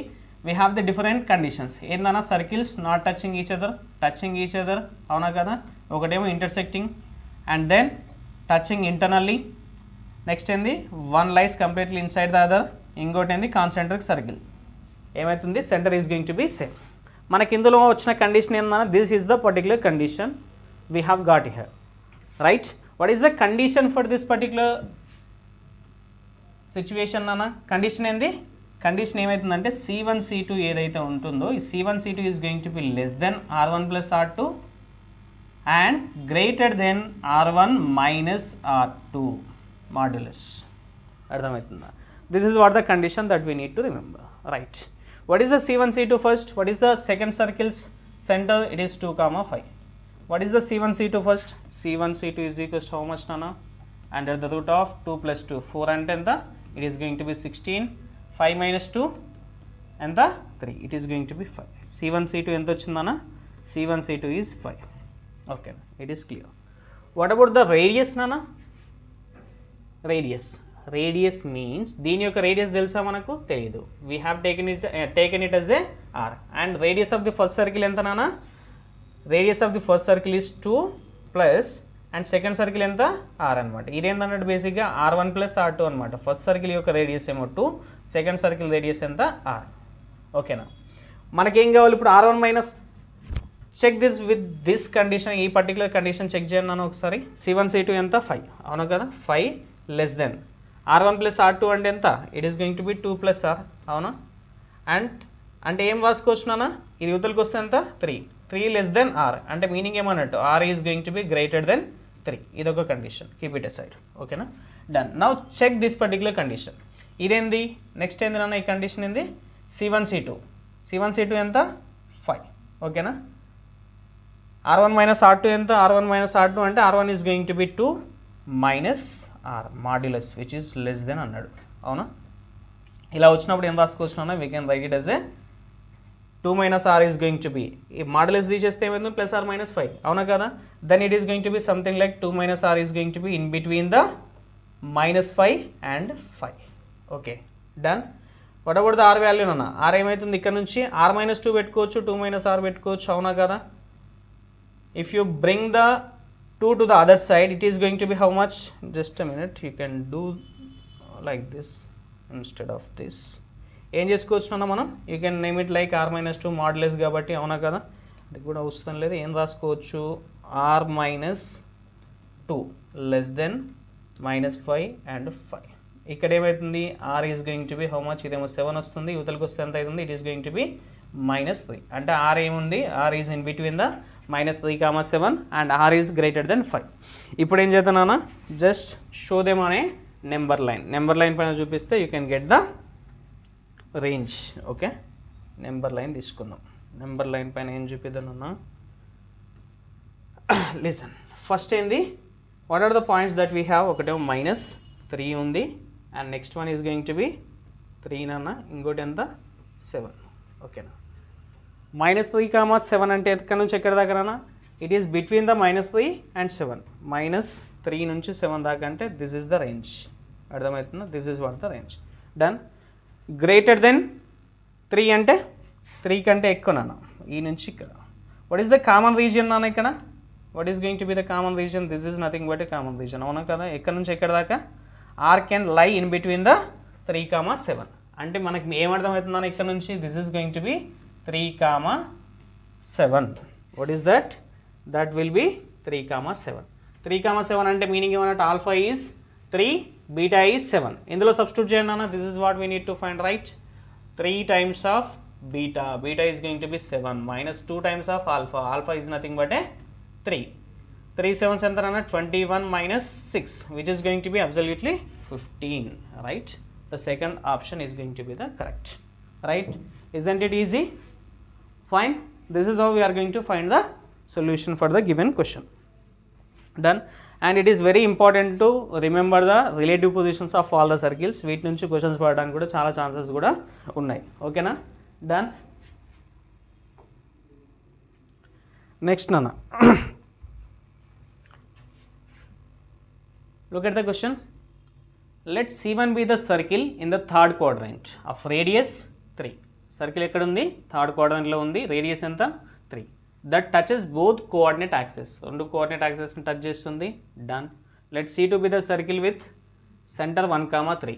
we have the different conditions. ఏందన్నా? Circles not touching each other, touching each other. అవునా కదా? ఒకటేమో intersecting and then touching internally. Next ఏంది? One lies completely inside the other. ఇంకోటి ఏంది? Concentric circle. ఏమవుతుంది? Centre is going to be same. మనకి ఇందులో వచ్చిన కండిషన్ ఏందన్నా? This is the particular condition we have got here. Right. What is the condition for this particular situation అన్న condition ఏంది, condition ఏమవుతుందంటే C1 C2 ఏదైతే ఉంటుందో ఈ C1 C2 is going to be less than R1 plus R2 and greater than R1 minus R2 modulus. అర్థమవుతుందా? This is what the condition that we need to remember, right? What is the C1 C2 first? What is the second circle's center? It is 2, 5. What is the C1 C2 first? C1 C2 is equals to how much, Nana? Under the root of 2 plus 2, 4 and 10. It is going to be 16. 5 minus 2 and the 3. It is going to be 5. C1 C2 ఎంత వచ్చింది, Nana? C1 C2 is 5. Okay, it is clear. What about the radius, Nana? Radius means దీని యొక్క radius తెలుసా మనకు? తెలియదు. We have taken it as a r and radius of the first circle ఎంత నానా? Radius of the first circle is 2 plus and second circle ఎంత? r అనమాట. ఇదేంటన్నట్టు బేసిక్గా R1 ప్లస్ R2 అనమాట. ఫస్ట్ సర్కిల్ యొక్క రేడియస్ ఏమో 2, సెకండ్ సర్కిల్ రేడియస్ ఎంత? r. ఓకేనా? మనకేం కావాలి ఇప్పుడు? R1 minus check this with this condition, ఈ పర్టికులర్ కండిషన్ చెక్ చేయండి నాన్న ఒకసారి. C1 C2 ఎంత? 5, అవునా కదా? 5 less than R1 plus R2 అంటే ఎంత? It is going to be 2 plus R, అవునా? అండ్ అంటే ఏం రాసుకోవచ్చు నాన్న? ఇది యువతలకు వస్తే ఎంత? 3 లెస్ దెన్ R అంటే మీనింగ్ ఏమన్నట్టు? R is going to be greater than 3. ఇదొక కండిషన్, కీప్ ఇట్ అసైడ్. ఓకేనా? Done. Now check this particular condition. ఇదేంది? నెక్స్ట్ ఏంది నాన్న? ఈ కండిషన్ ఏంది? C1 C2 ఎంత? 5. ఓకేనా? R1 మైనస్ R2 ఎంత? R1 మైనస్ R2 అంటే R1 is going to be 2 minus R modulus which is less then అన్నాడు, అవునా? ఇలా వచ్చినప్పుడు ఏం రాసుకోవచ్చు అన్న? We can write it as a 2 minus R is going to be, ఈ మాడ్యులస్ తీసేస్తే ఏమైంది? ప్లస్ R మైనస్ 5, అవునా కదా? Then it is going to be something like 2 minus R is going to be in between the minus 5 and 5. Okay, done. What about the R value అన్న? R ఏమవుతుంది? ఇక్కడ నుంచి R minus 2 పెట్టుకోవచ్చు, 2 minus R పెట్టుకోవచ్చు, అవునా కదా? If you bring the 2 to the other side, it is going to be how much? Just a minute, you can do like this instead of this. ఏం చేసుకోవచ్చు మనం? You can name it like R minus 2 modulus కాబట్టి, అవునా కదా? అది కూడా అవసరం లేదు. ఏం రాసుకోవచ్చు? R minus 2 less than minus 5 and 5. ఇక్కడ ఏమవుతుంది? R is going to be how much? ఇదేమో 7 వస్తుంది, యువతలకు వస్తే ఎంత అవుతుంది? It is going to B minus 3. అంటే R ఏముంది? R is in between the minus 3, 7 and R is greater than 5. ఇప్పుడు ఏం చేద్దానా? జస్ట్ షో దెమ్ అనే నెంబర్ లైన్ పైన చూపిస్తే you can get the range. Okay, number line తీసుకుందాం. Number line పైన ఏం చూపిద్దానన్నా? లిసన్, ఫస్ట్ ఏంది? What are the points that we have? ఒకటేమో మైనస్ 3 ఉంది and next one is going to be 3 నాన్న, ఇంకోటి ఎంత? 7. ఓకేనా? మైనస్ 3, 7 అంటే ఎక్కడి నుంచి ఎక్కడి దాకా? It is between the minus 3 and 7. Minus 3 నుంచి 7 దాకా అంటే దిస్ ఈస్ ద రేంజ్. అర్థమవుతుందా? This is what the range. Done. Greater than 3 అంటే 3 కంటే ఎక్కువ నాన్న, ఈ నుంచి ఇక్కడ. What is the common region నాన్న? ఇక్కడ what is going to be the common region? This is nothing but a common region, అవునా కదా? ఎక్కడి నుంచి ఎక్కడ దాకా? R కెన్ లై ఇన్ బిట్వీన్ ద 3, 7. అంటే మనకి ఏమర్థమవుతుందా ఇక్కడ నుంచి? This is going to be 3, 7. What is that? That will be 3, 7. 3, 7 అంటే మీనింగ్ ఏమన్నట్టు? Alpha is 3, beta is 7. ఇందులో సబ్స్టిట్యూట్ చేయండి అన్న. This is what we need to find, right? 3 times of beta. Beta is going to be 7 minus 2 times of alpha. Alpha is nothing but a 3. 3 7s ఎంత అన్న? 21 minus 6, which is going to be absolutely 15, right? The second option is going to be the correct, right? Isn't it easy? Fine. This is how we are going to find the solution for the given question. Done. And it is very important to remember the relative positions of all the circles. వీటి నుంచి questions పడడానికి కూడా చాలా chances కూడా ఉన్నాయి. ఓకేనా? Done. Next నాన్న, look at the question. Let C1 be the circle in the third quadrant of radius 3. Circle ఎక్కడ ఉంది? థర్డ్ క్వాడ్రంట్లో ఉంది. రేడియస్ ఎంత? 3. That touches both coordinate axes. రెండు కోఆర్డినేట్ యాక్సెస్ని టచ్ చేస్తుంది. Done. Let C2 be the circle with centre 1, 3.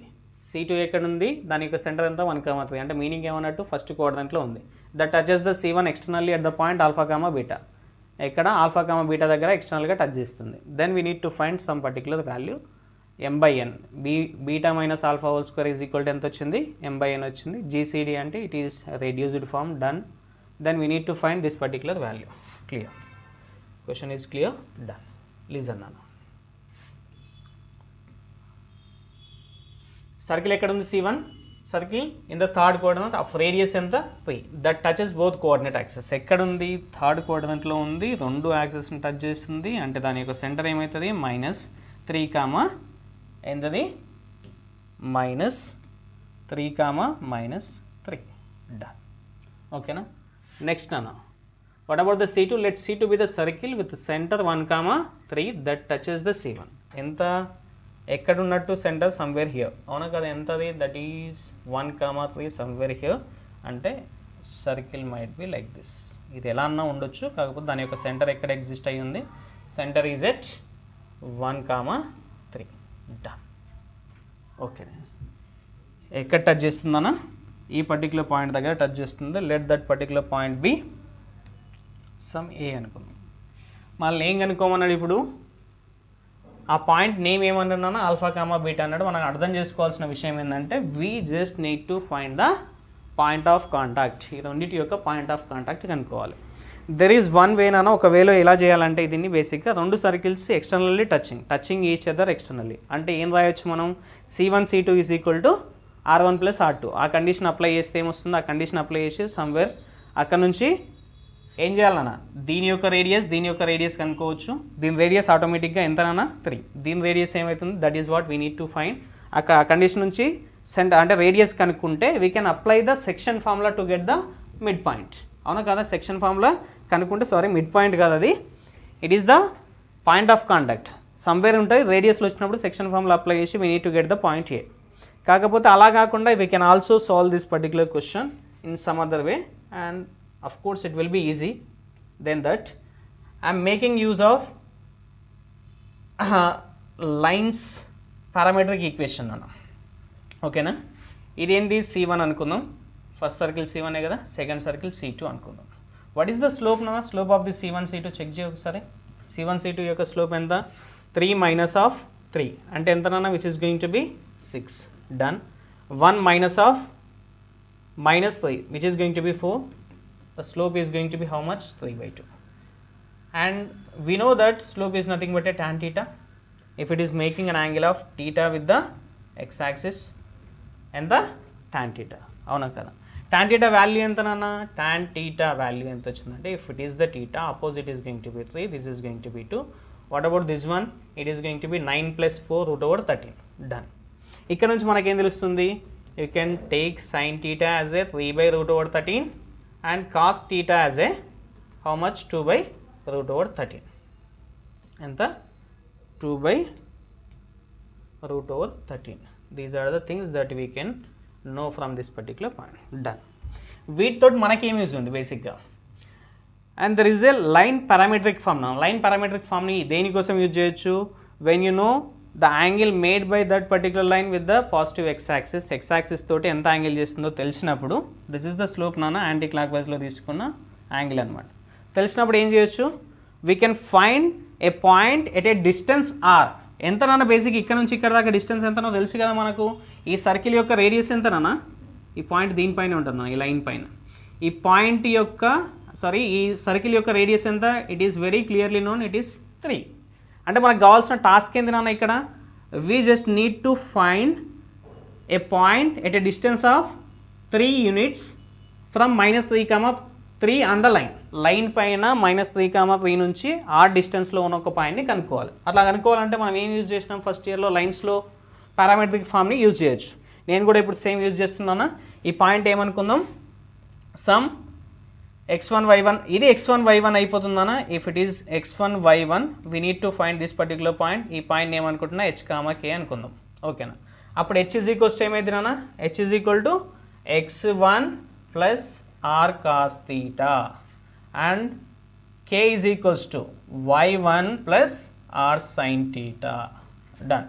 C2 ఎక్కడ ఉంది? దాని యొక్క సెంటర్ ఎంత? 1, 3. అంటే మీనింగ్ ఏమన్నట్టు? ఫస్ట్ క్వాడ్రంట్లో ఉంది. That touches the C1 externally at the point alpha, beta. ఎక్కడ? ఆల్ఫా, బీటా దగ్గర ఎక్స్టర్నల్గా టచ్ చేస్తుంది. Then we need to find some particular value. m/n, beta minus alpha whole square is equal to ఎంత వచ్చింది, m/n వచ్చింది. GCD అంటే it is reduced form, done. Then we need to find this particular value. Clear, question is clear, done. Listen నాన్న, circle ఎక్కడ ఉంది, C1 circle in the third coordinate of radius ఎంత, 3, that touches both coordinate access. ఎక్కడ ఉంది, third కోఆర్డినేట్లో ఉంది, రెండు యాక్సెస్ని touch చేస్తుంది, అంటే దాని యొక్క సెంటర్ ఏమవుతుంది, -3, ఎంతది, -3, డన్. ఓకేనా. నెక్స్ట్ అన్న, what about the C2? Let C2 be the circle with centre 1, 3 that touches the C1. ఎంత, ఎక్కడ ఉన్నట్టు సెంటర్, సమ్వేర్ హియర్, అవునా కదా, ఎంతది, దట్ ఈజ్ 1, 3 సమ్వేర్ హియర్. అంటే circle might be like this. ఇది ఎలా అన్నా ఉండొచ్చు, కాకపోతే దాని యొక్క సెంటర్ ఎక్కడ ఎగ్జిస్ట్ అయ్యి ఉంది, centre is at 1, 3, done. Okay, ఎక్కడ టచ్ చేస్తుందన్నా, ఈ పర్టికులర్ పాయింట్ దగ్గర టచ్ చేస్తుంది. Let that particular point be some A అనుకుందాం. మళ్ళీ ఏం కనుక్కోమన్నాడు ఇప్పుడు, ఆ పాయింట్ నేమ్ ఏమన్నాను, ఆల్ఫా కామా బీటా అన్నాడు. మనం అర్థం చేసుకోవాల్సిన విషయం ఏంటంటే, we just need to find the point of contact. ఈ రెండింటి యొక్క పాయింట్ ఆఫ్ కాంటాక్ట్ కనుక్కోవాలి. దెర్ ఈజ్ వన్ వే నాన్న, ఒక వేలో ఎలా చేయాలంటే, దీన్ని బేసిక్గా రెండు circles externally touching each other externally. అంటే ఏం రాయొచ్చు మనం, C1 C2 is equal to R1 + R2. ఆ కండిషన్ అప్లై చేస్తే ఏమొస్తుంది, ఆ కండిషన్ అప్లై చేసి సమ్వేర్ అక్కడ నుంచి ఏం చేయాలన్నా, దీని యొక్క రేడియస్ కనుక్కోవచ్చు. దీని రేడియస్ ఆటోమేటిక్గా ఎంతనన్నా 3. దీని రేడియస్ ఏమవుతుంది, that is what we need to find. అక్కడ ఆ కండిషన్ నుంచి సెంటర్ అంటే రేడియస్ కనుక్కుంటే we can apply the section formula to get the mid point, అవునా కదా. సెక్షన్ ఫార్ములా కనుక్కుంటే, సారీ మిడ్ పాయింట్ కాదు అది, it is the point of contact. Somewhere ఉంటుంది, రేడియస్లో వచ్చినప్పుడు సెక్షన్ ఫార్ములా అప్లై చేసి we need to get the point A. కాకపోతే అలా కాకుండా we can also solve this particular question in some other way, and of course it will be easy. Then that I am making use of lines parametric equation అన్న. ఓకేనా, ఇదేంటి, C1 అనుకుందాం. First circle C1 కదా, second circle C2 అనుకుందాం. What is the slope నా, slope of the C1 C2 check చేయ ఒకసారి. C1 C2 యొక్క స్లోప్ ఎంత, 3 - 3 అంటే ఎంత నాన్న, which is going to be 6, done. 1 - -3 which is going to be 4. The slope is going to be how much, 3/2. And we know that slope is nothing but a tan theta. If it is making an angle of theta with the x-axis and the tan theta, avuna kada. Tan theta value enta nana, tan theta value enta vachindante, if it is the theta, opposite is going to be 3, this is going to be 2. What about this one, it is going to be 9 + 4 √13, done. ikkada nunchi manaku em telustundi, you can take sin theta as a 3/√13 and cos theta as a how much, 2/√13. enta 2/√13. These are the things that we can know from this particular point, done. వీటితో మనకి ఏం use ఉంది బేసిక్గా, and there is a line parametric form. Line parametric ఫామ్ని దేనికోసం use చేయొచ్చు, when you know the angle made by that particular line with the positive x-axis తోటి ఎంత యాంగిల్ చేస్తుందో తెలిసినప్పుడు, దిస్ ఇస్ ద స్లోప్ నాన్న, యాంటీ క్లాక్ వైజ్లో తీసుకున్న యాంగిల్ అనమాట. తెలిసినప్పుడు ఏం చేయొచ్చు, we can find a point at a distance r. ఎంత నాన్న, బేసిక్ ఇక్కడ నుంచి ఇక్కడ దాకా డిస్టెన్స్ ఎంతనో తెలుసు కదా మనకు. ఈ సర్కిల్ యొక్క రేడియస్ ఎంత నాన్న, ఈ పాయింట్ దీనిపైన ఉంటుంది, ఈ లైన్ పైన. ఈ పాయింట్ యొక్క ఈ సర్కిల్ యొక్క రేడియస్ ఎంత, it is very clearly known, it is 3. అంటే మనకు కావాల్సిన టాస్క్ ఏంది నాన్న ఇక్కడ, we just need to find a point at a distance of 3 units from -3, 3 on the line పైన -3, 3 నుంచి ఆ డిస్టెన్స్లో ఉన్న ఒక పాయింట్ని కనుక్కోవాలి. అట్లా కనుక్కోవాలంటే మనం ఏం యూజ్ చేసినాం, ఫస్ట్ ఇయర్లో లైన్స్లో పారామెట్రిక్ ఫామ్ని యూజ్ చేయొచ్చు. నేను కూడా ఇప్పుడు సేమ్ యూజ్ చేస్తున్నాను. ఈ పాయింట్ ఏమనుకుందాం, సమ్ x1 y1, ఇది x1 y1 అయిపోతుందన్న. If it is x1 y1 we need to find this particular point. ఈ పాయింట్ ఏమనుకుంటున్నా, h, k అనుకుందాం. ఓకేనా, అప్పుడు h ఈజ్ ఈక్వల్స్ టు ఏమైంది నాన్న, h is equal to x1 + r cos theta and k is equals to y1 + r sin theta, done.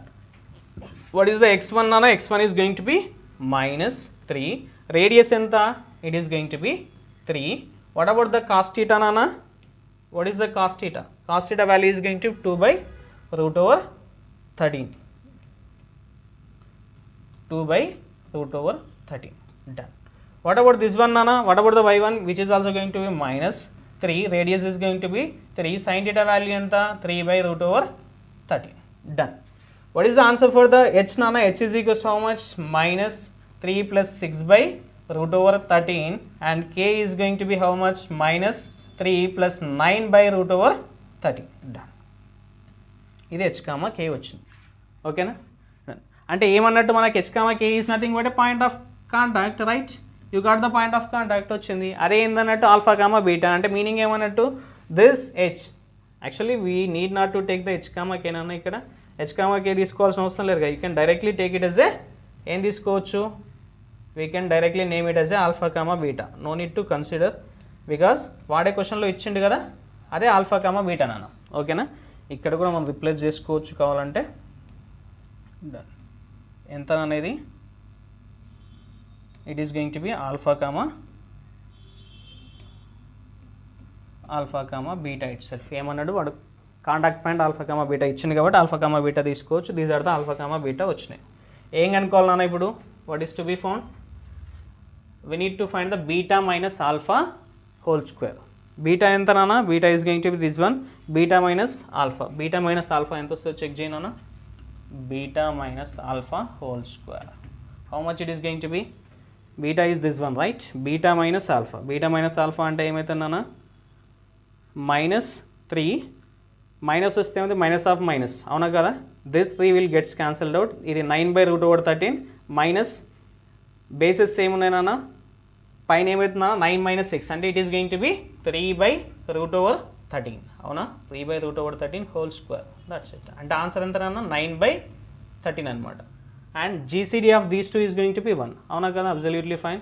What is the x1 nana, x1 is going to be -3, radius enta, it is going to be 3. What about the cos theta nana, what is the cos theta, cos theta value is going to be 2/√13, 2/√13. Done. What about this one, Nana? What about the y1, which is also going to be minus 3, radius is going to be 3, sin theta value enta 3/√13. Done. What is the answer for the h, Nana? H is equals to how much? Minus 3 plus 6/√13, and k is going to be how much? Minus 3 plus 9/√13. Done. ఇది h, k వచ్చింది. ఓకేనా? అంటే ఏమన్నట్టు మనకి h, k is nothing but a point of contact, right? You got the point of contact వచ్చింది. అదే ఏందన్నట్టు alpha comma beta అంటే meaning ఏమన్నట్టు this h. Actually we need not to take the h comma కేనన్నా, ఇక్కడ h comma k తీసుకోవాల్సిన అవసరం లేదు కదా. You can directly take it as A, ఏం తీసుకోవచ్చు, we can directly name it as A alpha comma beta. No need to consider, because వాడే క్వశ్చన్లో ఇచ్చిండు కదా, అదే ఆల్ఫా కామా బీటా నాన్న. ఓకేనా? ఇక్కడ కూడా మనం రిప్లేస్ చేసుకోవచ్చు కావాలంటే. ఎంత అనేది it is going to be alpha comma beta itself. ఏమన్నాడు వాడు, contact point alpha comma beta ఇచ్చింది కాబట్టి ఆల్ఫా కామా బీటా తీసుకోవచ్చు. These are the alpha comma beta వచ్చినాయి. ఏం కనుక్కోవాలన్నా ఇప్పుడు, what is to be found? We need to find the beta minus alpha whole square. Beta ఎంత నాన్న? Beta is going to be this one, beta minus alpha. Beta minus alpha ఎంత వస్తుందో check చేయను. Beta minus alpha whole square, how much it is going to B? Beta is this one, right? Beta minus alpha. Beta minus alpha అంటే ఏమవుతుందన్నా? Minus 3, minus వస్తే ఏమైంది? Minus of minus, అవునా కదా? This 3 will gets cancelled out. ఇది 9/√13 minus bases ఏమున్నాయి నాన్న? పైన ఏమవుతుందా? 9 minus 6 అంటే it is going to B 3/√13, అవునా? 3/√13 హోల్ స్క్వేర్, దట్స్ ఇట్. అంటే ఆన్సర్ ఎంత నాన్న? 9/13 అనమాట. And GCD of these 2 is going to be 1, అవునా కదా? Absolutely fine.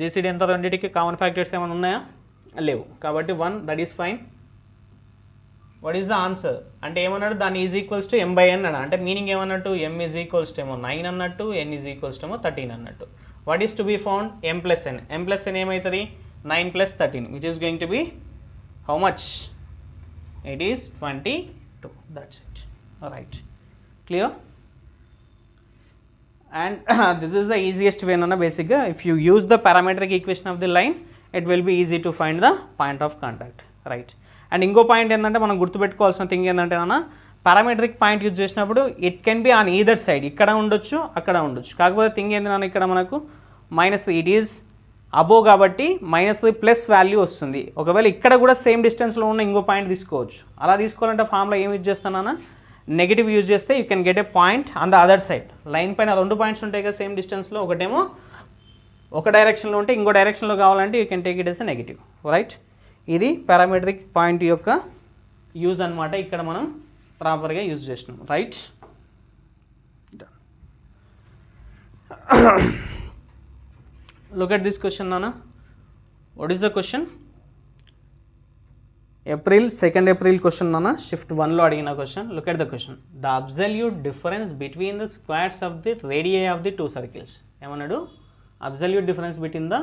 జీసీడీ ఎంత? రెండింటికి కామన్ ఫ్యాక్టర్స్ ఏమైనా ఉన్నాయా? లేవు, కాబట్టి 1, that is fine. What is the answer అంటే ఏమన్నాడు? దాని ఈజ్ ఈక్వల్స్ టు m/n అన్నాడు. అంటే మీనింగ్ ఏమన్నట్టు? m ఈజ్ ఈక్వల్స్ టు ఏమో 9 అన్నట్టు, n ఈజ్ ఈక్వల్స్ టు ఏమో 13 అన్నట్టు. What is to be found? m plus n. m plus n ఏమవుతుంది? 9 plus 13, which is going to be how much? It is 22. That's it, right? Clear? And this is the easiest way nana. Basically, if you use the parametric equation of the line, it will be easy to find the point of contact, right? And ఇంకో point ఏంటంటే మనం గుర్తుపెట్టుకోవాల్సిన thing ఏంటంటే అన్న, parametric point use చేసినప్పుడు it can be on either side, ఇక్కడ ఉండొచ్చు అక్కడ ఉండొచ్చు. కాకపోతే థింగ్ ఏంటి నాన్న, ఇక్కడ మనకు -3, ఇట్ ఈజ్ అబోవ్ కాబట్టి -3 ప్లస్ వాల్యూ వస్తుంది. ఒకవేళ ఇక్కడ కూడా సేమ్ డిస్టెన్స్లో ఉన్న ఇంకో పాయింట్ తీసుకోవచ్చు. అలా తీసుకోవాలంటే ఫార్ములా ఏం యూజ్ చేస్తానన్నా, నెగిటివ్ యూజ్ చేస్తే you can get a point on the other side. Line పైన 2 పాయింట్స్ ఉంటాయి కదా సేమ్ డిస్టెన్స్లో, ఒకటేమో ఒక డైరెక్షన్లో ఉంటే ఇంకో డైరెక్షన్లో కావాలంటే you can take it as a negative, right? ఇది పారామెట్రిక్ పాయింట్ యొక్క యూజ్ అనమాట. ఇక్కడ మనం ప్రాపర్గా యూజ్ చేసినాం, right? Look at this question, Nana. What is the question? April 2nd April question, Nana. Shift 1 lo adigina question. Look at the question. The absolute difference between the squares of the radii of the two circles. Emanadu? Absolute difference between the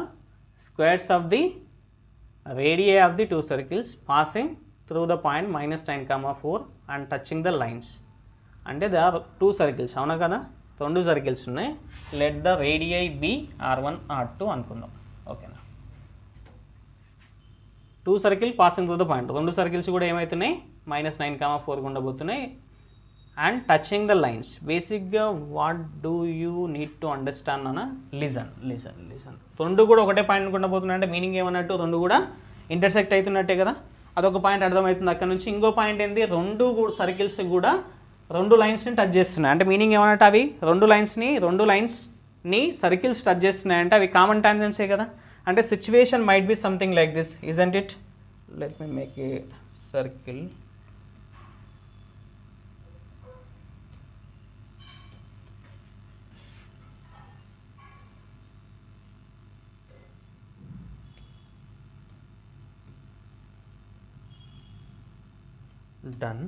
squares of the radii of the two circles passing through the point -9, 4 and touching the lines. అంటే there are two circles, అవునా కదా? 2 circles ఉన్నాయి. Let the radii B R1 R2 అనుకుందాం, ఓకేనా? 2 circle passing through the point. 2 circles కూడా ఏమవుతున్నాయి? -9, 4 గుండా పోతున్నాయి. And touching the lines. బేసిక్గా what do you need to understand అన్న, లిజన్. 2 కూడా ఒకటే పాయింట్ గుండా పోతున్నాయి అంటే మీనింగ్ ఏమన్నట్టు, 2 కూడా ఇంటర్సెక్ట్ అవుతున్నట్టే కదా. అదొక పాయింట్ అర్థమవుతుంది. అక్కడ నుంచి ఇంకో పాయింట్ ఏంటి, 2 సర్కిల్స్ కూడా 2 లైన్స్ని టచ్ చేస్తున్నాయి. అంటే మీనింగ్ ఏమన్నట్టు, అవి 2 లైన్స్ని సర్కిల్స్ టచ్ చేస్తున్నాయి అంటే అవి కామన్ టాంజెంట్సే కదా. అంటే situation might be something like this, isn't it? Let me make a circle. Done.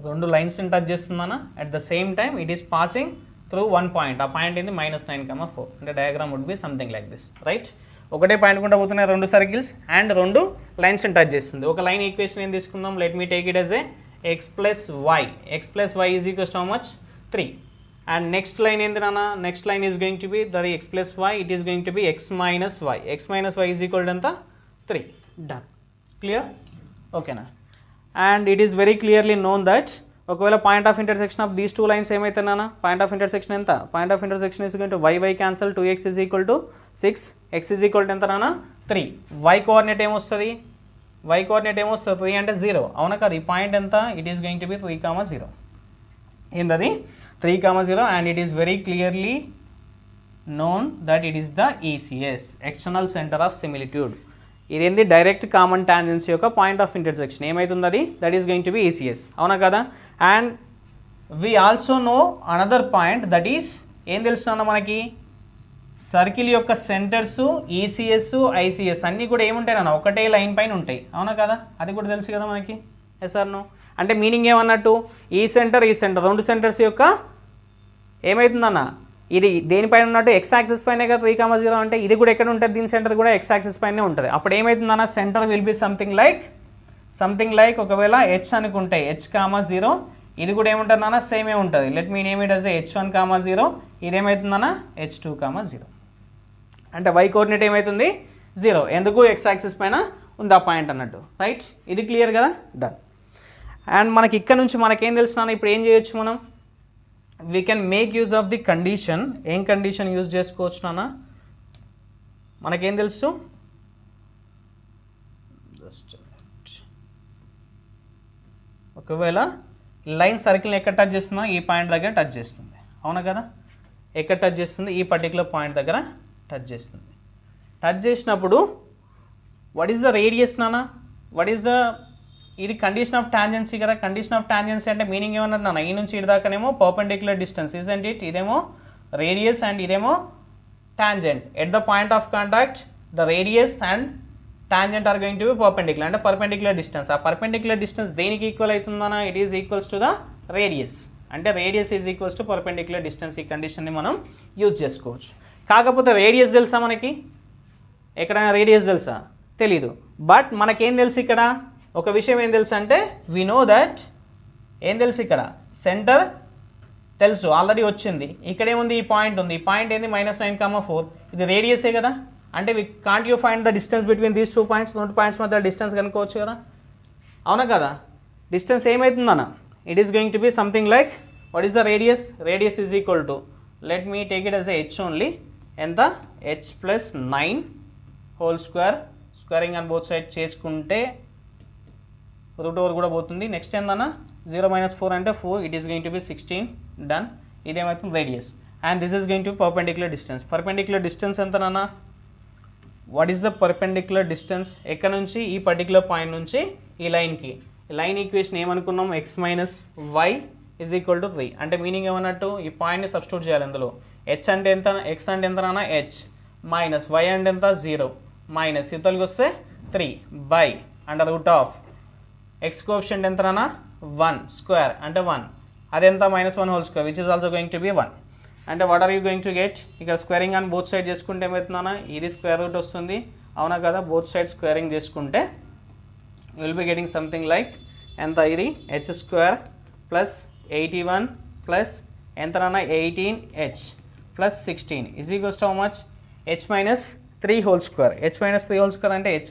రెండు లైన్స్ని టచ్ చేస్తున్నానా, at the same time it is passing through 1 point. ఆ పాయింట్ ఏంది? -9, 4. అంటే diagram would be something like this, right? ఒకటే point గుండా పోతున్నాయి రెండు సర్కిల్స్ అండ్ రెండు లైన్స్ని టచ్ చేస్తుంది. ఒక లైన్ ఈక్వేషన్ ఏం తీసుకుందాం, let me take it as a x plus why is equals to how much 3. And next line ఏంది నాన్న, next line is going to be the X plus y, it is going to be x minus y is equal to ఎంత 3. Done. Clear? ఓకేనా? And it is very clearly known that ఒకవేళ point of intersection of these two lines ఏమైతే నాన్న, point of intersection ఎంత, point of intersection is going to Y cancel 2x is equal to 6, x is equal to ఎంత నాన్న 3. Why coordinate ఏమొస్తుంది, 3 అంటే 0 అవునా కదా. ఈ పాయింట్ ఎంత, it is going to be 3,0 ఏంటది 3,0 and it is very clearly known that it is the ECS, external centre of similitude. ఇదేంది డైరెక్ట్ కామన్ టాంజెన్సీ యొక్క పాయింట్ ఆఫ్ ఇంటర్సెక్షన్ ఏమైతుంది, అది that is going to be ECS అవునా కదా. And we also know another point that is ఏం తెలుస్తున్నా మనకి, circle యొక్క సెంటర్స్ ECS ICS అన్నీ కూడా ఏముంటాయి అన్న, ఒకటే లైన్ పైన ఉంటాయి అవునా కదా. అది కూడా తెలుసు కదా మనకి. Yes or no? అంటే మీనింగ్ ఏమన్నట్టు, ఈ సెంటర్ రెండు సెంటర్స్ యొక్క ఏమవుతుందన్న, ఇది దేనిపైన ఉన్నట్టు ఎక్స్ యాక్సిస్ పైనే కదా 3,0 అంటే ఇది కూడా ఎక్కడ ఉంటుంది, దీని సెంటర్ కూడా ఎక్స్ యాక్సిస్ పైనే ఉంటుంది. అప్పుడు ఏమవుతుందన్న, centre will be something like ఒకవేళ H అనుకుంటే H,0, ఇది కూడా ఏముంటుందన్న, సేమే ఉంటుంది. Let me name it as H1,0, ఇదేమవుతుందన్న H2,0. అంటే వై కోఆర్డినేట్ ఏమవుతుంది 0, ఎందుకు ఎక్స్ యాక్సిస్ పైన ఉంది ఆ పాయింట్ అన్నట్టు. రైట్? ఇది క్లియర్ కదా. డన్. అండ్ మనకి ఇక్కడ నుంచి మనకేం తెలుసు, ఇప్పుడు ఏం చేయొచ్చు మనం, we can make use of the condition. ఏం కండిషన్ యూజ్ చేసుకోవచ్చు నాన్న, మనకేం తెలుసు, ఒకవేళ లైన్ సర్కిల్ని ఎక్కడ టచ్ చేస్తుందో ఈ పాయింట్ దగ్గర టచ్ చేస్తుంది అవునా కదా. ఎక్కడ టచ్ చేస్తుంది, ఈ పర్టికులర్ పాయింట్ దగ్గర టచ్ చేస్తుంది. టచ్ చేసినప్పుడు వాట్ ఈస్ ద రేడియస్ నాన్న, వాట్ ఈస్ ద, ఇది కండిషన్ ఆఫ్ టాంజెన్సీ కదా. కండిషన్ ఆఫ్ టాంజెన్సీ అంటే మీనింగ్ ఏమన్నట్టు నాన్న, ఈ నుంచి ఇటు దాకానేమో పర్పెండిక్యులర్ డిస్టెన్స్ ఇజంట్ ఇట్, ఇదేమో రేడియస్ అండ్ ఇదేమో tangent. At the point of contact the radius and tangent are going to be perpendicular, అంటే పర్పెండిక్యులర్ డిస్టెన్స్. ఆ పర్పెండిక్యులర్ డిస్టెన్స్ దేనికి ఈక్వల్ అవుతుందన్నా, it is equals to the radius. అంటే radius is equals to perpendicular distance. ఈ కండిషన్ని మనం use చేసుకోవచ్చు. కాకపోతే రేడియస్ తెలుసా మనకి, ఎక్కడైనా రేడియస్ తెలుసా, తెలీదు. బట్ మనకేం తెలుసు ఇక్కడ, ఒక విషయం ఏం తెలుసు అంటే, వి నో దట్ ఏం తెలుసు, ఇక్కడ సెంటర్ తెలుసు ఆల్రెడీ వచ్చింది. ఇక్కడ ఏముంది, ఈ పాయింట్ ఉంది. ఈ పాయింట్ ఏంది -9,4, ఇది రేడియసే కదా. అంటే we can't you find the distance between these two points, రెండు పాయింట్స్ మధ్య డిస్టెన్స్ కనుక్కోవచ్చు కదా అవునా కదా. డిస్టెన్స్ ఏమవుతుందన్న, it is going to be something like, what is the radius, radius is equal to, let me take it as a H only, ఎంత H + 9 whole square, squaring on both side చేసుకుంటే √over కూడా పోతుంది. Next ఏందన్న 0 - 4 అంటే 4, it is going to be 16. Done. ఇదేమవుతుంది radius and this is going to perpendicular distance. Perpendicular distance ఎంతనన్నా, what is the perpendicular distance, ఎక్కడ నుంచి ఈ పర్టికులర్ పాయింట్ నుంచి ఈ లైన్కి. లైన్ ఈక్వేషన్ ఏమనుకున్నాం, x - y is equal to 3. అంటే మీనింగ్ ఏమన్నట్టు, ఈ పాయింట్ని సబ్స్టిట్యూట్ చేయాలి అందులో. h అంటే ఎంత, x అంటే ఎంత నాన్న h, మైనస్ y అంటే ఎంత 0, మైనస్ ఇతరులకి వస్తే 3 by under root of x coefficient ఎంత నాన్న 1 స్క్వేర్ అంటే 1, అదెంత -1 whole square which is also going to be 1. అంటే what are you going to get, ఇక్కడ స్క్వేరింగ్ ఆన్ బోత్ సైడ్ చేసుకుంటే ఏమవుతుందన్నా, ఇది స్క్వేర్ రూట్ వస్తుంది అవునా కదా. బోత్ సైడ్ స్క్వేరింగ్ చేసుకుంటే will be getting something like ఎంత, ఇది h² + 81 ప్లస్ ఎంతనన్నా 18h + 16 is equals to how much, h - 3 whole square. h - 3 whole square అంటే h²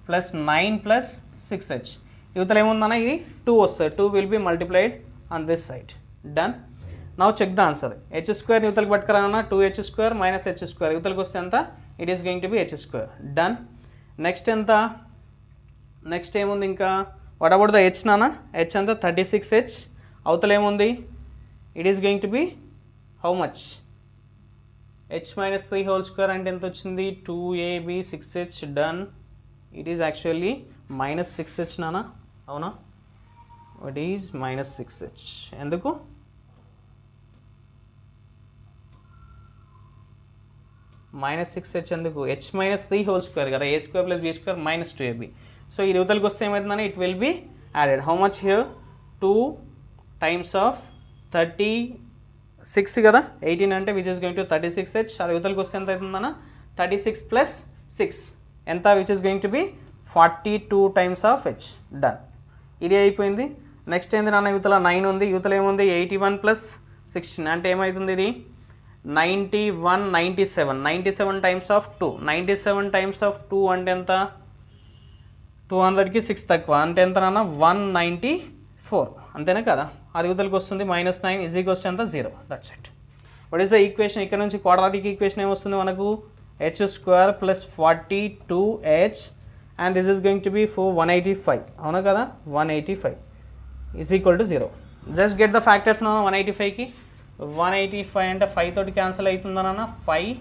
+ 9 + 6h. యువతల ఏముందన్నా, ఇది 2 వస్తుంది. 2 will be multiplied on this side. Done. Now check the answer. h² యువతలకి పట్టుకురానా, 2h² - h², యువతలకి వస్తే ఎంత, it is going to be h². Done. Next ఎంత, నెక్స్ట్ ఏముంది ఇంకా, వాట్ అబౌట్ ద h నానా, h అంతా 36h, అవతల ఏముంది, it is going to be how much, h - 3 whole square అంటే ఎంత వచ్చింది, 2ab 6h. Done. It is actually -6h నానా, అవునా, ఇట్ ఈజ్ -6h. ఎందుకు, -6h ఎందుకు, h - 3 హోల్ స్క్వేర్ కదా, a² + b² -2ab. సో ఈ యువతలకి వస్తే ఏమవుతుందని, it will be added. How much here, 2 times of 36 కదా, 18 అంటే which is going to 36h. అది యువతలకి వస్తే ఎంత అవుతుందన్న 36 plus 6 ఎంత, which is going to B 42 times of H. Done. ఇది అయిపోయింది. నెక్స్ట్ ఏంది నాన్న, యువతల 9 ఉంది, యువతల ఏముంది 81 ప్లస్ 16 అంటే ఏమవుతుంది, ఇది 91, 97 టైమ్స్ ఆఫ్ 2. 97 టైమ్స్ ఆఫ్ 2 అంటే ఎంత, 200కి 6 తక్కువ అంటే ఎంత నాన్న, 194 అంతేనా కదా. అది యువతలకి వస్తుంది -9 ఈజ్ ఈక్వల్స్ ఎంత, 0. That's it. What is the equation, ఇక్కడ నుంచి క్వాడ్రాటిక్ ఈక్వేషన్ ఏమొస్తుంది మనకు, h² plus 42h and this is going to B 185 అవునా కదా, 185 is equal to 0. Just get the factors నా 185కి. 185 అంటే 5 తోటి క్యాన్సిల్ అవుతుందన్న, 5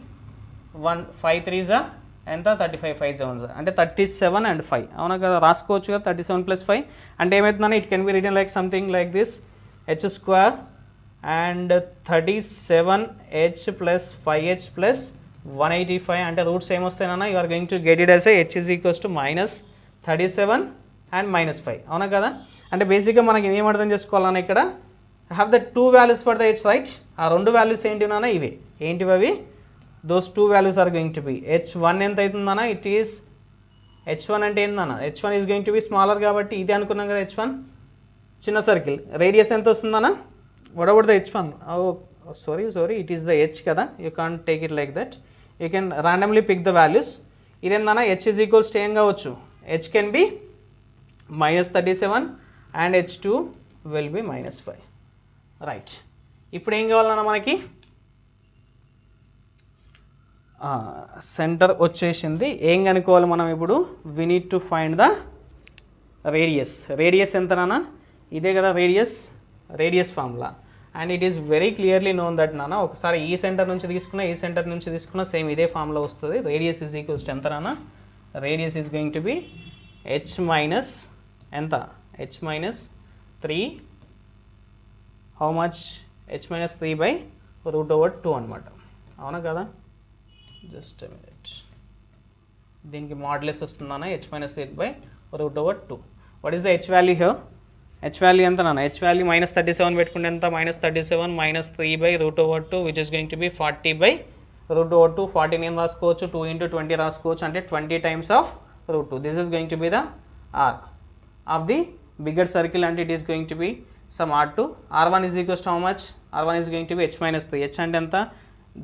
3 ఎంత, 35 5 7 అంటే 37 and 5 అవునా కదా, రాసుకోవచ్చు కదా. 37 plus 5 అంటే ఏమవుతుందన్న, it can be written like something like this, h² and 37h plus 5h plus 185 అంటే రూట్స్ ఏమొస్తాయన్నా, you are going to get it as a h is equals to -37 and -5 అవునా కదా. అంటే బేసిక్గా మనకి ఏం అర్థం చేసుకోవాలన్నా, ఇక్కడ have the 2 values for the h right. ఆ 2 వాల్యూస్ ఏంటివన్నా, ఇవే ఏంటివి అవి, those 2 values are going to be h1 ఎంత అవుతుందన్నా, ఇట్ ఈస్ h1 అంటే ఏందన్నా, h1 is going to be smaller కాబట్టి ఇది అనుకున్నాం కదా, h1 చిన్న సర్కిల్, రేడియస్ ఎంత వస్తుందన్నా, what about the h1, sorry it is the h kada, you can't take it like that, you can randomly pick the values. ఇదేందన్నా, h is equals to ఏం కావచ్చు, h can be -37 and h2 will be -5 right. ఇప్పుడు ఏం కావాలన్నా మనకి, centre వచ్చేసింది. ఏం కనుక్కోవాలి మనం ఇప్పుడు, we need to find the radius. Radius ఎంతనా, ఇదే కదా radius formula. And it is very clearly known that నాన్న, ఒకసారి ఈ సెంటర్ నుంచి తీసుకున్నా ఈ సెంటర్ నుంచి తీసుకున్నా సేమ్ ఇదే ఫార్ములా వస్తుంది. రేడియస్ ఈజ్ ఈక్వల్స్ టు ఎంత నాన్న, radius is going to be h minus ఎంత, h minus 3, how much, h minus 3/√/2 అనమాట అవునా కదా. జస్ట్ మినిట్, దీనికి మాడ్యులస్ వస్తుందన్న, h minus 3/√/2. What is the h value here, h value ఎంత నాన్న, h వాల్యూ -37 పెట్టుకుంటే ఎంత, -37 -3/√/2 which is going to B 40/√/2. 40 నేను రాసుకోవచ్చు, 2 × 20 రాసుకోవచ్చు, అంటే 20 times of √2. This is going to be the r of the bigger circle, అంటే it is going to be some r2. r1 is equals to how much, r1 is going to be h minus 3. h అంటే ఎంత,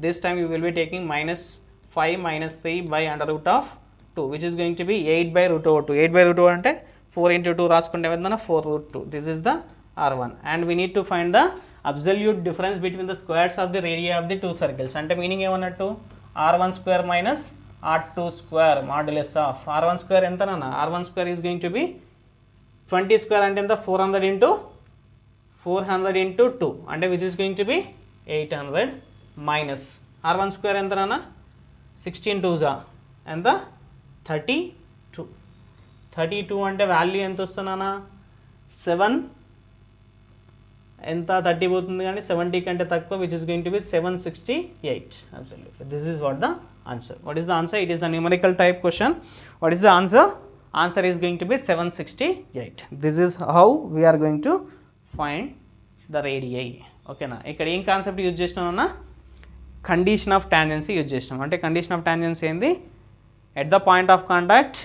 this time you will be taking -5 - 3/√2 which is going to be 8/√/2. 8/√2 అంటే 4 × 2 రాసుకుంటే ఏమవుతుందన్న, 4√2. This is the r1 and we need to find the absolute difference between the squares of the radii of the 2 circles. అంటే meaning ఏమన్నట్టు, r1² minus r2² modulus of r1² ఎంతనన్నా, r1² is going to be 20² అంటే ఎంత, 400 × 2 అంటే which is going to be 800 minus r1² ఎంతనన్నా, 16 2s ఎంత, 32 అంటే value ఎంత వస్తుందన్నా, 7 ఎంత 30 పోతుంది కానీ 70 కంటే తక్కువ, which is going to be 768. Absolutely this is what the answer. What is the answer, it is the numerical type question. What is the answer, answer is going to be 768. This is how we are going to find the radii. ఓకేనా. ఇక్కడ ఏం concept use చేసినామన్నా, condition of tangency use చేసినాం. అంటే condition of tangency ఏంది, at the point of contact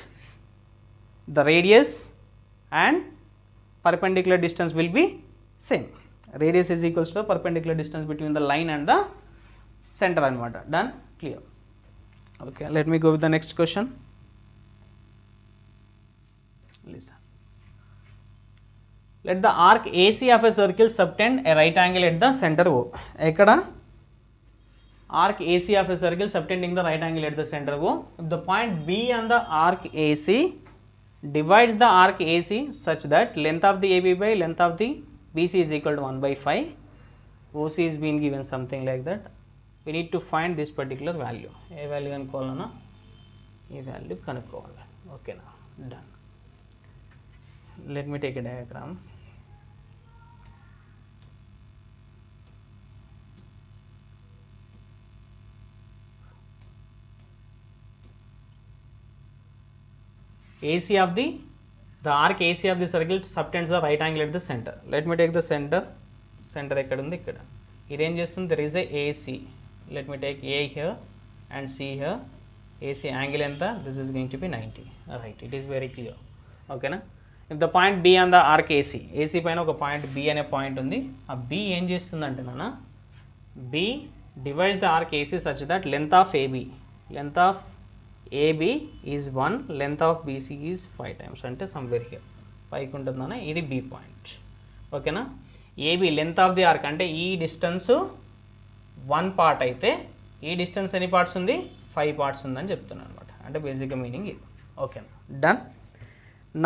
the radius and perpendicular distance will be same. Radius is equals to perpendicular distance between the line and the center anamata. Done, clear. Okay, let me go with the next question. Listen, let the arc AC of a circle subtend a right angle at the center O. Ekkada arc AC of a circle subtending the right angle at the center O. If the point B on the arc AC divides the arc AC such that length of the AB by length of the BC is equal to 1/5, OC is being given something like that. We need to find this particular value. A value kanukovalana, a value kanukovala. Okay na, done. Let me take a diagram. AC of the arc AC of the circle subtends the right angle at the center. Let me take the center ekkada undi ikkada. It em chestundi, there is a AC. Let me take A here and C here AC angle ఎంత, this is going to be 90. Right, it is very clear. ఓకేనా. If the point B on the arc AC పైన ఒక point B అనే point ఉంది. ఆ B ఏం చేస్తుందంటే నాన్న, B divides the arc AC such that length of AB is 1, length of BC is 5 times, అంటే సమ్వేర్ హియర్ పైకి ఉంటుందన్న. ఇది B పాయింట్. ఓకేనా. AB length of the arc అంటే ఈ డిస్టెన్స్ 1 పార్ట్ అయితే ఈ డిస్టెన్స్ ఎన్ని పార్ట్స్ ఉంది, 5 పార్ట్స్ ఉందని చెప్తున్నాను అనమాట. అంటే బేసిక్గా మీనింగ్ ఇది. ఓకేనా, done.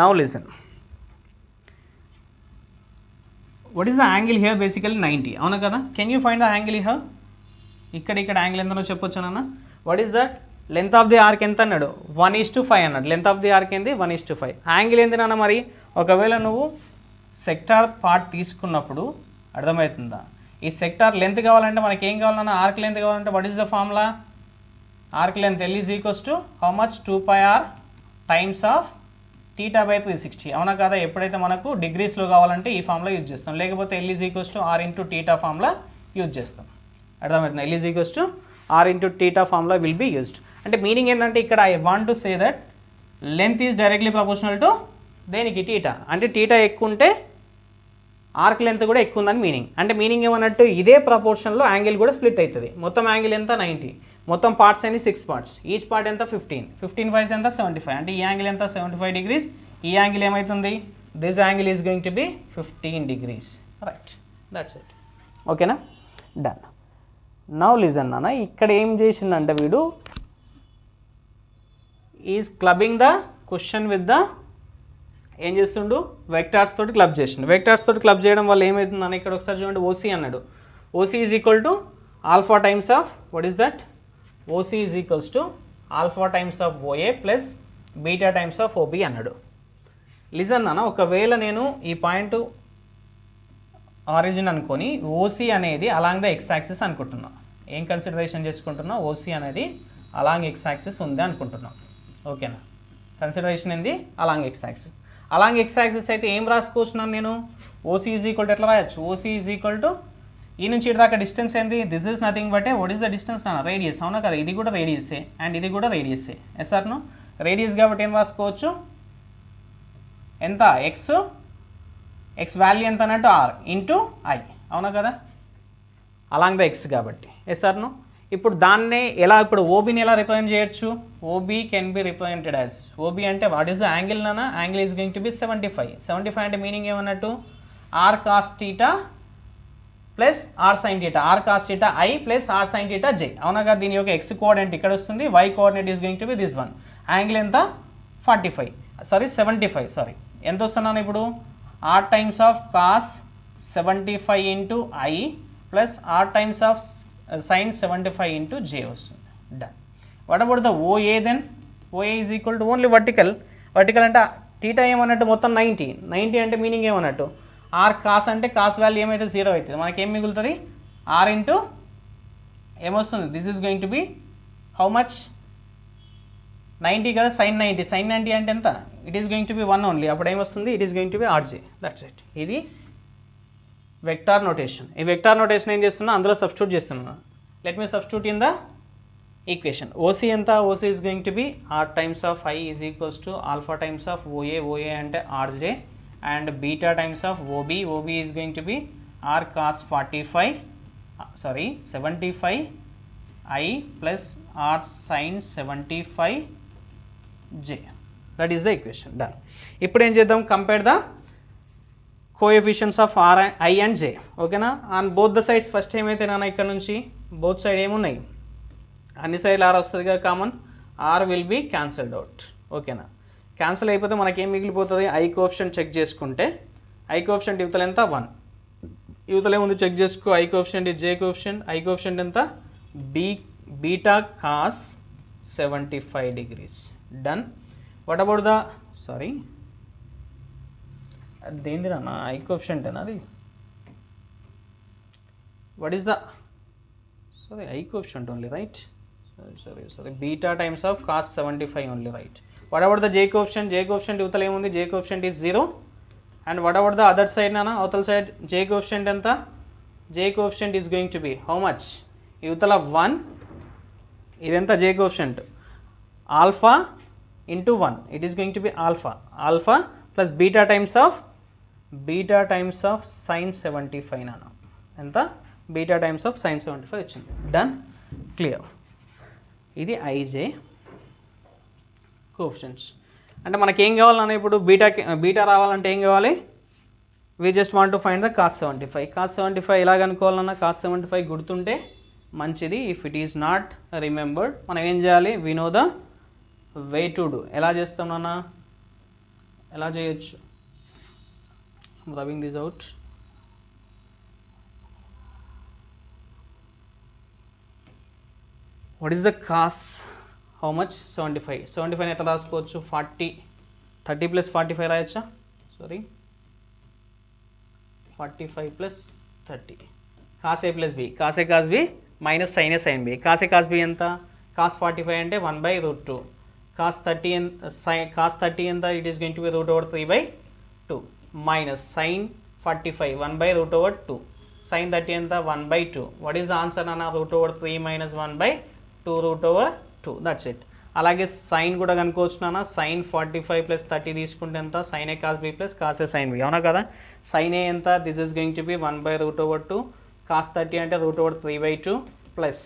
Now listen, what is the angle here, basically 90, అవునా కదా. Can you find the angle here, ఇక్కడ యాంగిల్ ఎంతనో చెప్పొచ్చు నాన్న. What is that, length of the arc ఎంత అన్నాడు, 1:5 అన్నాడు. లెంత్ ఆఫ్ ది ఆర్క్ ఏంది, 1:5. యాంగిల్ ఏంది నాన్న మరి, ఒకవేళ నువ్వు సెక్టార్ పార్ట్ తీసుకున్నప్పుడు అర్థమవుతుందా, ఈ సెక్టార్ లెంత్ కావాలంటే మనకి ఏం కావాలన్నా, ఆర్క్ లెంత్ కావాలంటే what is the formula, arc length L is equals to how much, 2πr times of θ/360, అవునా కదా. ఎప్పుడైతే మనకు డిగ్రీస్లో కావాలంటే ఈ ఫార్ములా యూజ్ చేస్తాం, లేకపోతే L is equals to r into θ formula use చేస్తాం. అర్థమవుతుంది, L is equals to r into θ formula will be used. అంటే మీనింగ్ ఏంటంటే ఇక్కడ I want to say that length is directly proportional to దేనికి, θ. అంటే θ ఎక్కువ ఉంటే ఆర్క్ లెంత్ కూడా ఎక్కువ ఉందని మీనింగ్. అంటే మీనింగ్ ఏమన్నట్టు, ఇదే ప్రపోర్షన్లో యాంగిల్ కూడా స్ప్లిట్ అవుతుంది. మొత్తం యాంగిల్ ఎంత, 90. మొత్తం పార్ట్స్ అన్ని 6 పార్ట్స్, ఈచ్ పార్ట్ ఎంత 15, 15 5 ఎంత 75. అంటే ఈ యాంగిల్ ఎంత 75 degrees. ఈ యాంగిల్ ఏమవుతుంది, this angle is going to B 15 degrees. Right, that's it. ఓకేనా, డన్. నౌ లిజన్ నాన్న, ఇక్కడ ఏం చేసిందంటే వీడు is clubbing the question with the, ఏం చేస్తుండు, వెక్టార్స్ తోటి క్లబ్ చేసిండు. వెక్టార్స్ తోటి క్లబ్ చేయడం వల్ల ఏమవుతుంది అన్న, ఇక్కడ ఒకసారి చూడండి, OC అన్నాడు. OC is equal to alpha times of, what is that, OC is equals to alpha times of OA plus beta times of OB అన్నాడు. లిజన్ అన్న, ఒకవేళ నేను ఈ పాయింట్ ఆరిజిన్ అనుకొని OC అనేది అలాంగ్ ద ఎక్స్ యాక్సిస్ అనుకుంటున్నా. ఏం consideration చేసుకుంటున్నా, OC అనేది అలాంగ్ ఎక్స్ యాక్సిస్ ఉంది అనుకుంటున్నాం. ఓకేనా, కన్సిడరేషన్ ఏంది, along X axis. Along X axis అయితే ఏం రాసుకోవచ్చున్నాను నేను, OC ఈజ్ ఈక్వల్ టు ఎట్లా రాయొచ్చు, OC ఈజ్ ఈక్వల్ టు ఈ నుంచి ఇటు దాకా డిస్టెన్స్ ఏంది, this is nothing but what is the distance నాన్న, రేడియస్, అవునా కదా. ఇది కూడా రేడియస్సే అండ్ ఇది కూడా రేడియస్సే. ఎస్ ఆర్ నో, రేడియస్ కాబట్టి ఏం రాసుకోవచ్చు, ఎంత, ఎక్స్ వాల్యూ ఎంత అన్నట్టు R ఇంటూ I, అవునా కదా, అలాంగ్ ద ఎక్స్ కాబట్టి. Yes or no. ఇప్పుడు దాన్నే ఎలా, ఇప్పుడు ఓబీని ఎలా రిప్రజెంట్ చేయొచ్చు, OB can be represented as, OB అంటే వాట్ ఈస్ ద యాంగిల్ నాన్న, angle is going to be 75 అంటే మీనింగ్ ఏమన్నట్టు, R cos θ plus R sin θ, R cos θ I plus R sin θ J, అవునా కదా. దీని యొక్క ఎక్స్ కోఆర్డినేట్ ఇక్కడ వస్తుంది, Y coordinate is going to be this one. Angle ఎంత, 75 ఎంత వస్తున్నాను ఇప్పుడు, R times of cos 75 into I plus R times of sin 75 into J వస్తుంది. Done. What about the OA then, OA is equal to only vertical అంటే θ ఏమన్నట్టు మొత్తం 90 అంటే meaning ఏమన్నట్టు, R కాస్ అంటే కాస్ వాల్యూ ఏమైతే 0 అవుతుంది, మనకేం మిగులుతుంది, R ఇంటూ ఏమొస్తుంది, this is going to be how much, 90 కదా, sin 90 అంటే ఎంత, it is going to be 1 only. అప్పుడు ఏమొస్తుంది, it is going to B RJ. That's it. ఇది వెక్టార్ నోటేషన్. ఈ వెక్టార్ నోటేషన్ ఏం చేస్తున్నా, అందులో సబ్స్టిట్యూట్ చేస్తున్నా. Let me substitute in the equation. OC ఎంత, OC is going to B R times of I is equals to alpha times of OA అంటే RJ and beta times of OB is going to be R cos 75 I plus R sin 75 J. That is the equation. Done. ఇప్పుడు ఏం చేద్దాం, compare the coefficients of R, I and J. ఓకేనా. On both the sides first ఏమైతే నాన్న, ఇక్కడ నుంచి both side ఏమున్నాయి, అన్ని సైడ్లు R వస్తుంది కదా common, R will be cancelled out. ఓకేనా. క్యాన్సిల్ అయిపోతే మనకేం మిగిలిపోతుంది, I కోఎఫిషియంట్ చెక్ చేసుకుంటే, I కోఎఫిషియంట్ యువతల ఎంత 1, యువతల ఏముంది చెక్ చేసుకో, I coefficient J coefficient, I coefficient ఎంత, beta cos 75 degrees. Done. What about the, sorry దేంది అన్న, I కోఎఫిషియంట్ అన్న అది, what is the, sorry I coefficient only, right, sorry beta times of cos 75 only, right. What about the J coefficient? J coefficient యువతల ఏముంది, J coefficient is 0. And what about the other side నానా, అవతల side J coefficient ఎంత, J coefficient is going to be how much, యువతల 1, ఇదెంత J coefficient, alpha into 1. It is going to be alpha plus beta times of sin 75 nana. ఎంత beta times of sin 75 వచ్చింది. Done? Clear. ఇది ij coefficients. అంటే మనకి ఏం కావాలన్నా ఇప్పుడు బీటా రావాలంటే ఏం కావాలి? we just want to find the cos 75. cos 75 ఎలా కనుక్కోవాలన్నా cos 75 గుర్తుంటే మంచిది. if it is not remembered మనం ఏం చేయాలి? we know the way to do. ఎలా చేస్తాం నాన్న? ఎలా చేయొచ్చు? I'm rubbing this out. what is the cos? how much? 75. 75 ఎట్లా రాసుకోవచ్చు? 30 plus 45 రాయొచ్చా? Sorry 45 plus 30. cos a plus b. cos a cos b minus sin a sin b. cos a cos b ఎంత? cos 45 అంటే 1/√2. cos 30 ఎంత? it is going to be √3/2 minus sin 45 1/√2. sin 30 ఎంత? 1/2. what is the answer అన్న? √3 minus 1/2 that's it. అలాగే sign కూడా కనుక్కోవచ్చు నాన్న. sin 45 plus 30 తీసుకుంటే ఎంత? sin a cos b plus cos a sin b. అవునా కదా? sin a ఎంత? This is going to B 1/√2. cos 30 అంటే √3/2 ప్లస్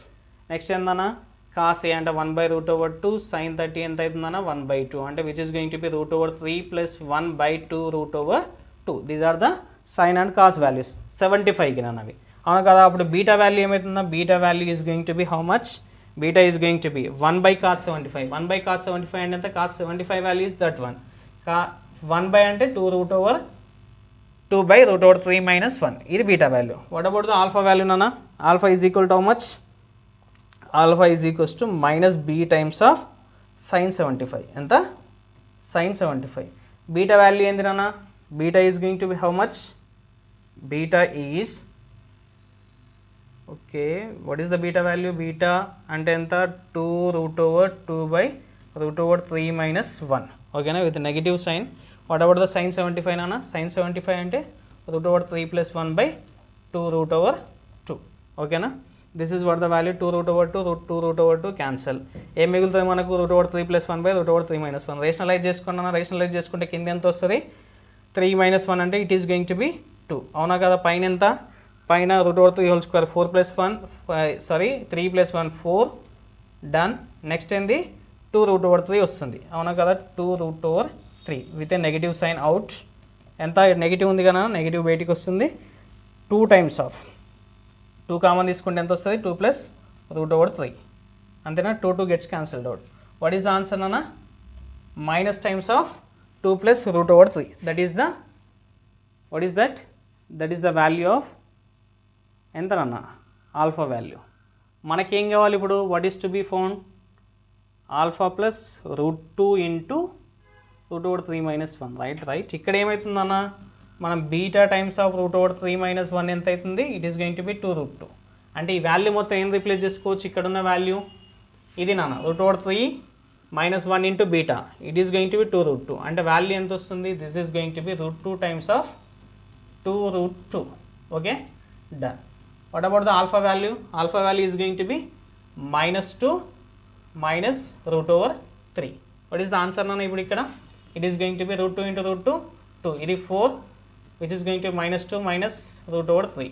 నెక్స్ట్ ఏందన్నా? cos a అంటే 1/√2. sin 30 ఎంత అవుతుందన్నా? 1/2 అంటే which is going to be √3 plus 1/2 these are the sine and cos values 75కి నాన్న అవి. అవునా కదా? అప్పుడు బీటా వాల్యూ ఏమవుతుందా? Beta value is going to be how much? beta is going to be 1/cos 75. 1/cos 75 అంటే ఎంత? cos 75 value is that one. 1 అంటే 2/√3 minus 1. ఇది beta value. what about the alpha value nana? alpha is equal to how much? alpha is equals to minus b times of sin 75. ఎంత? sin 75. beta value ఏంది nana? beta is going to be how much? beta is okay, what is the beta value? beta అంటే ఎంత? 2/2/3 minus 1. ఓకేనా? With negative sign. What about the sin 75 నాన్న? sin 75 అంటే √3 plus 1/2 ఓకేనా? This is what the value 2/2 cancel. ఏం మిగులుతుంది మనకు? √3 plus 1/2 minus 1. Rationalise చేసుకున్నా. రేషనలైజ్ చేసుకుంటే కింద ఎంత వస్తుంది? 3 minus 1 అంటే it is going to be 2. అవునా కదా? పైన ఎంత? పైన √3 హోల్ స్క్వేర్ 4 plus 1 3 plus 1 4. డన్. నెక్స్ట్ ఏంది? 2√3 వస్తుంది. అవునా కదా? 2√3 with a negative sign out. ఎంత? నెగిటివ్ ఉంది కదా? నెగిటివ్ బయటికి వస్తుంది. 2 times ఆఫ్ 2 కామన్ తీసుకుంటే ఎంత వస్తుంది? 2 plus √3 అంతేనా? 2 gets cancelled out. What is the answer అన్న? Minus times of 2 plus √3. That is the what is that? That is the value of ఎంతనన్న? Alpha value. మనకేం కావాలి ఇప్పుడు? What is to be found? Alpha plus √2 into √3 minus 1. Right. ఇక్కడ ఏమవుతుందన్న? మనం beta times of √3 minus 1 ఎంత అవుతుంది? It is going to B 2√2. అంటే ఈ వాల్యూ మొత్తం ఏం రీప్లేస్ చేసుకోవచ్చు? ఇక్కడ ఉన్న వాల్యూ ఇది నాన్న √3 minus 1 into beta. It is going to B 2√2. అంటే వాల్యూ ఎంత వస్తుంది? This is going to be √2 times of 2√2. Okay, done. What about the alpha value? Alpha value is going to be -2 minus √3. What is the answer nana ippudu ikkada? It is going to be √2 into √2 2. Idi 4 which is going to be -2 minus √3.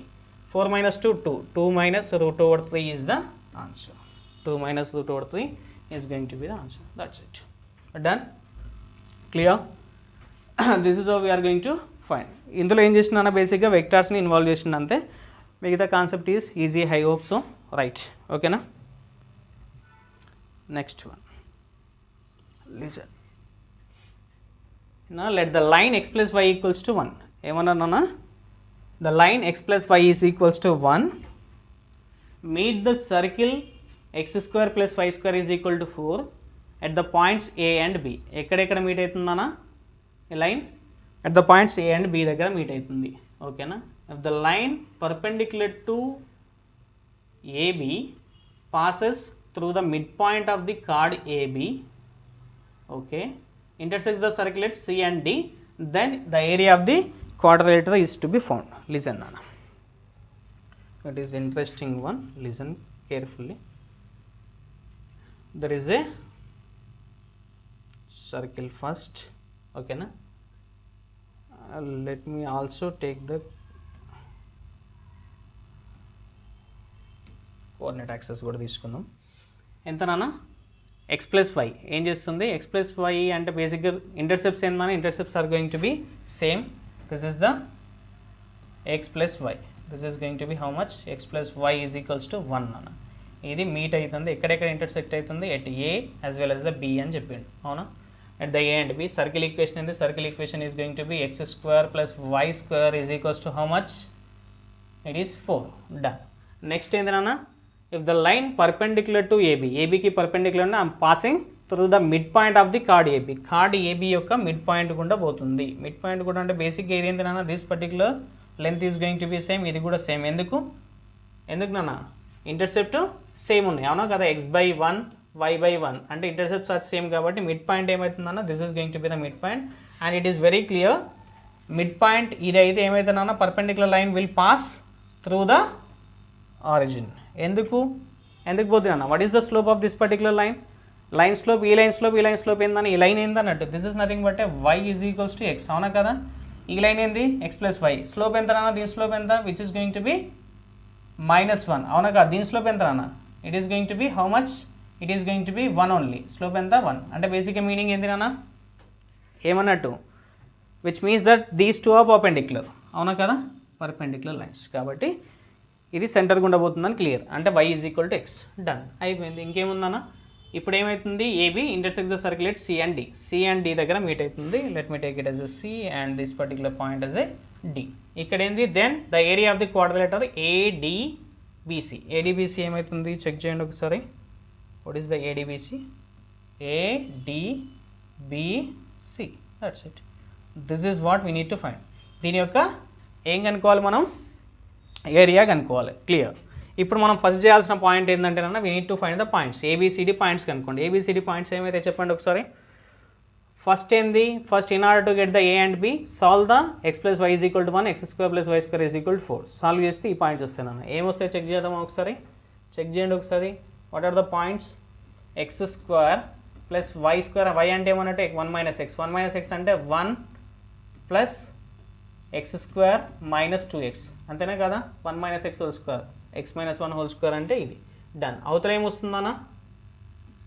4 minus 2 2. 2 minus √3 is the answer. 2 minus √3 is going to be the answer. That's it. Done? Clear? This is how we are going to find. ఇందులో ఏం చేసినా బేసిక్గా వెక్టార్స్ని involve చేసిన అంతే. మిగతా concept is easy. I hope so. Right. ఓకేనా? Next one. Listen. Let the line x plus y equals to 1. ఏమన్నా? The line x plus y is equals to 1. Meet the circle x² plus y² is equal to 4 at the points A and B. ఎక్కడెక్కడ meet అవుతుందన్నా ఈ line? at the points A and B దగ్గర meet అవుతుంది. ఓకేనా? if the line perpendicular to AB passes through the midpoint of the chord AB, okay, intersects the circle at C and D, then the area of the quadrilateral is to be found. Listen nana, that is interesting one. Listen carefully. There is a circle first. Okay na, let me also take the coordinate access కూడా తీసుకుందాం. ఎంత నాన్న, X plus why ఏం చేస్తుంది, X plus why అంటే బేసిక్గా intercepts ఏంటన్నా, intercepts are going to be same. This is the X plus y, this is going to be how much, x plus why is equals to 1 అన్న. ఇది meet అవుతుంది, ఎక్కడెక్కడ intersect అవుతుంది, at A as well as the B అని చెప్పిండు, అవునా. At the A and B circle equation ఉంది, circle equation is going to be x square plus why square is equals to how much, it is 4. డన్. Next ఏంటి నాన్న, if the line perpendicular to AB కి perpendicular ఉన్న I'm passing through the midpoint of the chord AB యొక్క mid point గుండా పోతుంది. Mid point కూడా అంటే బేసిక్గా ఏది ఏంటి నాన్న, this particular length is going to be same, ఇది కూడా సేమ్. ఎందుకు నాన్న, ఇంటర్సెప్ట్ సేమ్ ఉన్నాయి, అవునా కదా. x/1 y/1 అంటే ఇంటర్సెప్ట్స్ ఆర్ సేమ్ కాబట్టి మిడ్ పాయింట్ ఏమవుతుందన్న, this is going to be the mid point. And it is very clear, mid point ఇది అయితే ఏమవుతుందన్న, perpendicular line will pass through the origin. ఎందుకు పోతుంది అన్న, what is the slope of this particular line slope, ఈ line slope ఏందని, ఈ line ఏందన్నట్టు, this is nothing but y is equals to x, అవునా కదా. ఈ లైన్ ఏంది, ఎక్స్ ప్లస్ వై, స్లోప్ ఎంత అన్న, దీని స్లోప్ ఎంత, which is going to be -1, అవునా కదా. దీని స్లోప్ ఎంత అన్న, it is going to be how much, it is going to be 1 only. Slope ఎంత, 1. అంటే బేసిక్గా మీనింగ్ ఏంటి అన్న, ఏమన్నట్టు, which means that these two are perpendicular, అవునా కదా, పర్పెండిక్యులర్ లైన్స్. కాబట్టి ఇది సెంటర్ గుండా పోతుందని క్లియర్, అంటే y is equal to X. Done, అయిపోయింది. ఇంకేముందన్న, ఇప్పుడు ఏమవుతుంది, AB intersects the circle at C and D దగ్గర మీట్ అవుతుంది. Let me take it as a C and this particular point as a D. ఇక్కడ ఏంది, then the area of the quadrilateral ADBC. ADBC ఏమవుతుంది, check చేయండి ఒకసారి. What is the ADBC, ADBC, that's it. This is what we need to find. దీని యొక్క ఏం కనుక్కోవాలి మనం, ఏరియా కనుక్కోవాలి. క్లియర్. ఇప్పుడు మనం ఫస్ట్ చేయాల్సిన పాయింట్ ఏంటంటే అన్న, we need to find the points, ABCD points కనుక్కోండి. ఏబిసిడి పాయింట్స్ ఏమైతే చెప్పండి ఒకసారి. ఫస్ట్ ఏంది, first in order to get the A and B, solve the X plus why is equal to 1, X square plus why square is equal to 4. Solve చేస్తే ఈ points వస్తాయి అన్న. ఏమొస్తాయి చెక్ చేద్దామా ఒకసారి, చెక్ చేయండి ఒకసారి. What are the points, X square plus why square, Y అంటే ఏమన్నట్టు 1 మైనస్ ఎక్స్, 1 మైనస్ ఎక్స్ అంటే 1 plus X square minus 2x, అంతేనా కదా. 1 minus x whole square, x minus 1 whole square అంటే ఇది. డన్. అవతల ఏమొస్తుందన్నా,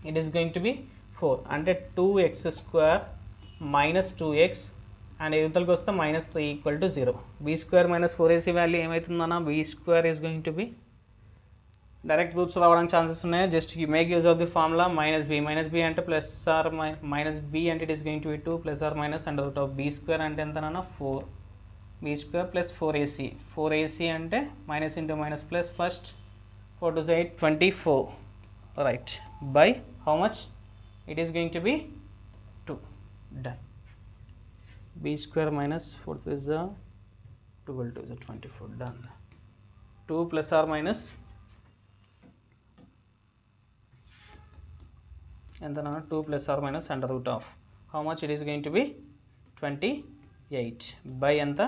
it is going to be 4 అంటే 2x square minus 2x and యువతలకు వస్తే -3 equal to 0. B square minus 4ac value ఏమవుతుందన్నా, b square is going to be, direct roots రావడానికి chances ఉన్నాయి. Just make use of the formula minus b అంటే plus or minus b అంటే it is going to be 2 plus or minus and root of b square అంటే ఎంతనన్నా 4 b square plus 4ac అంటే minus into minus plus, first 4 to 8 24, right, by how much, it is going to be 2. Done. b square minus 4 is 12 to 24. Done. 2 plus or minus and then 2 plus or minus under root of how much, it is going to be 28 by ఎంత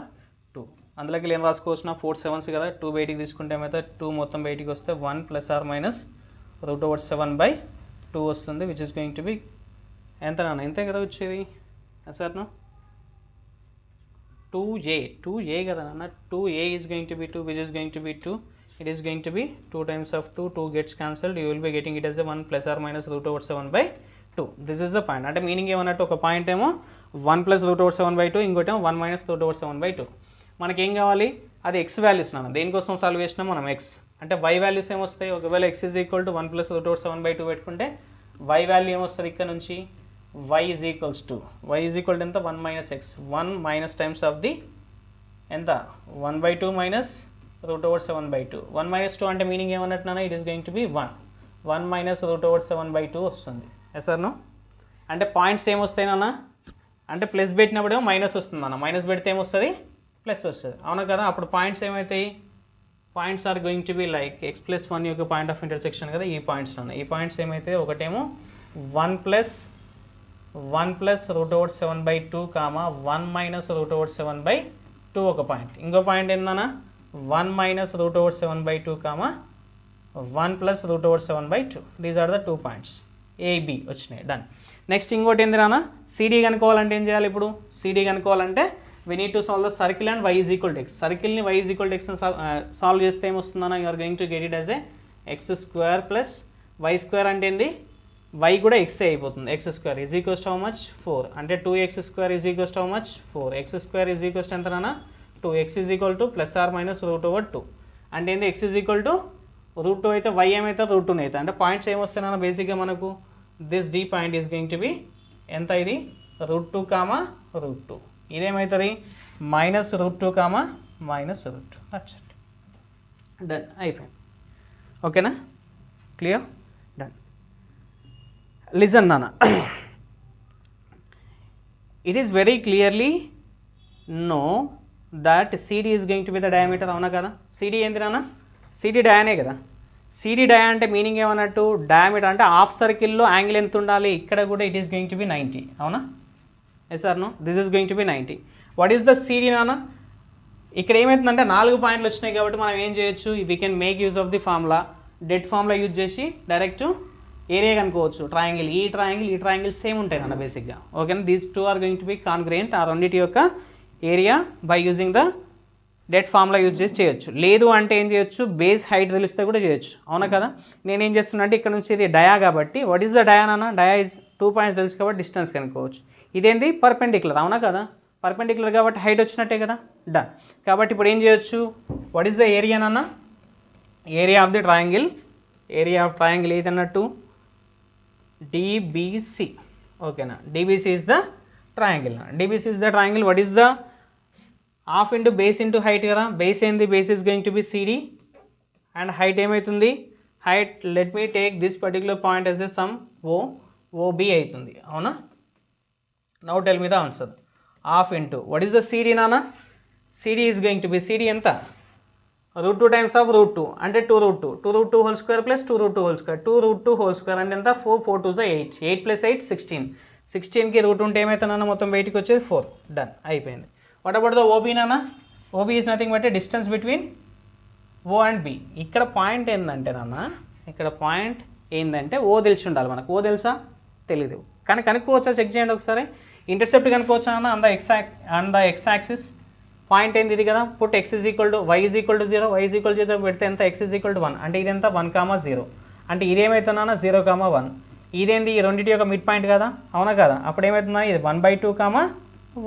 2. అందులోకి ఏం రాసుకోవచ్చిన 4 7s కదా, 2 బయటికి తీసుకుంటే ఏమైతే 2 మొత్తం బయటికి వస్తే 1 ప్లస్ ఆర్ మైనస్ √7/2 వస్తుంది, which is going to be ఎంత నాన్న, ఎంతే కదా వచ్చేది సార్ నా 2a కదా నాన్న. 2a is going to be 2, which is going to be 2. It is going to be 2 times of 2 gets cancelled, you will be getting it as a 1 plus or minus √7/2. This is the point. అంటే meaning ఏమన్నట్టు, ఒక point ఏమో 1 plus √7/2, ఇంకోటి ఏమో 1 minus √7/2. మనకి ఏం కావాలి, అది X values నాన్న. దేనికోసం సాల్వ్ చేసినాం మనం, ఎక్స్ అంటే వై వాల్యూస్ ఏమొస్తాయి, ఒకవేళ X is equal to 1 plus √7/2 పెట్టుకుంటే వై వాల్యూ ఏమొస్తుంది ఇక్కడ నుంచి, y is equals to ఎంత 1 minus x, 1 minus times of the ఎంత 1/2 minus √7/2. 1 minus 2 అంటే మీనింగ్ ఏమన్నట్టు నాన్న, it is going to be 1 minus √7/2 వస్తుంది. ఎస్ సార్ నో, అంటే పాయింట్స్ ఏమొస్తాయి నాన్న, అంటే ప్లస్ పెట్టినప్పుడు ఏమో మైనస్ వస్తుంది నాన్న, మైనస్ పెడితే ఏమొస్తుంది, ప్లస్ వస్తుంది, అవునా కదా. అప్పుడు పాయింట్స్ ఏమవుతాయి, points are going to be like x+1 యొక్క పాయింట్ ఆఫ్ ఇంటర్సెక్షన్ కదా ఈ పాయింట్స్ నాన్న. ఈ పాయింట్స్ ఏమైతే ఒకటేమో 1 plus √7/2 1 minus √7/2 ఒక పాయింట్, ఇంకో పాయింట్ ఏందన్నా 1 minus √7/2 1 plus √7/2. These are the 2 points, AB వచ్చినాయి. డన్. నెక్స్ట్ ఇంకోటి ఏంది నాన్న, సిడి కనుక్కోవాలంటే ఏం చేయాలి ఇప్పుడు? సిడి కనుక్కోవాలంటే we need to solve the circle and y is equal to x. Circle ni y is equal to x solve చేస్తే ఏమొస్తుందన్న, you are going to get it as a x square plus y square అంటే ఏంది, y కూడా x అయిపోతుంది. x square is equals to how much? 4. అంటే 2x square is equals to how much? 4. x square is equals to ఎంత నాన్న? 2. x is equal to plus or minus root over 2. అంటే ఏంది, x is equal to root 2 అయితే y ఏమైతే root 2 అయితే, అంటే points ఏమొస్తాయి నాన్న బేసిక్గా మనకు, this d point is going to be ఎంత, ఇది root 2 కామా root 2. ఇదేమవుతుంది, minus root 2 comma minus root 2. That's it, done, అయిపోయింది. ఓకేనా, క్లియర్, డన్. లిజన్ నాన్న, it is very clearly know that CD is going to be the diameter, అవునా కదా? CD ఏంటి నాన్న, సిడి డయానే కదా. సిడి డయా అంటే మీనింగ్ ఏమన్నట్టు, డయామీటర్ అంటే హాఫ్ సర్కిల్లో యాంగిల్ ఎంత ఉండాలి, ఇక్కడ కూడా it is going to be 90, అవునా? Yes or no, this is going to be 90. What is the CD నాన్న? ఇక్కడ ఏమవుతుందంటే 4 పాయింట్లు వచ్చినాయి కాబట్టి మనం ఏం చేయొచ్చు, we can make use of the formula, det formula use చేసి డైరెక్ట్ ఏరియా కనుకోవచ్చు. ట్రయాంగిల్, ఈ ట్రయాంగిల్ సేమ్ ఉంటాయి నాన్న బేసిక్గా. ఓకేనా, these 2 are going to be congruent. ఆ రెండింటి యొక్క area by using the det formula use చేసి చేయొచ్చు. లేదు అంటే ఏం చేయొచ్చు, బేస్ హైట్ తెలిస్తే కూడా చేయొచ్చు, అవునా కదా? నేనేం చేస్తున్నా అంటే ఇక్కడ నుంచి ఇది డయా కాబట్టి, వాట్ ఈస్ ద డయా నాన్న? డయా ఇస్ 2 పాయింట్స్ తెలుసు కాబట్టి డిస్టెన్స్ కనుక్కోవచ్చు. ఇదేంది, పర్పెండిక్యులర్, అవునా కదా? పర్పెండిక్యులర్ కాబట్టి హైట్ వచ్చినట్టే కదా, డన్. కాబట్టి ఇప్పుడు ఏం చేయొచ్చు, వాట్ ఈస్ ద ఏరియా నాన్న? Area of the triangle, area of triangle ఏదన్నట్టు డిబిసి. ఓకేనా, DBC is the triangle. DBC is the triangle. What is the half into base into height కదా. బేస్ ఏంది, base is going to be CD and height ఏమవుతుంది, height let me take this particular point as a some OB అవుతుంది, అవునా? Now tell me the answer. Half into what is the CD నాన్న? CD is going to be, CD ఎంత, root 2 times of root 2 అంటే 2 root 2, 2 root 2 whole square plus 2 root 2 whole square, 2 root 2 whole square అంటే ఎంత, 4, 4 2 8, 8 plus 8 16, 16కి route ఉంటే ఏమవుతుందన్న, మొత్తం బయటికి వచ్చేది 4, done, అయిపోయింది. వాట్ అబౌట్ ద ఓబీ నాన్న? OB is nothing but a distance between O and B. ఇక్కడ పాయింట్ ఏంటంటే నాన్న, ఇక్కడ పాయింట్ ఏంటంటే ఓ తెలిసి ఉండాలి మనకు. ఓ తెలుసా, తెలీదు, కానీ కనుక్కోవచ్చా, చెక్ చేయండి ఒకసారి. ఇంటర్సెప్ట్ కనుక్కోవచ్చా అన్న, on the x axis point ఏంది ఇది కదా. Put x is equal to y is equal to 0, y is equal to 0 పెడితే ఎంత, x ఈజ్ ఈక్వల్ టు 1 అంటే ఇదెంత 1,0 అంటే ఇదేమవుతుందన్న 0,1. ఇదేంది, ఈ రెండింటి యొక్క మిడ్ పాయింట్ కదా, అవునా కదా? అప్పుడు ఏమవుతుందా, ఇది 1/2,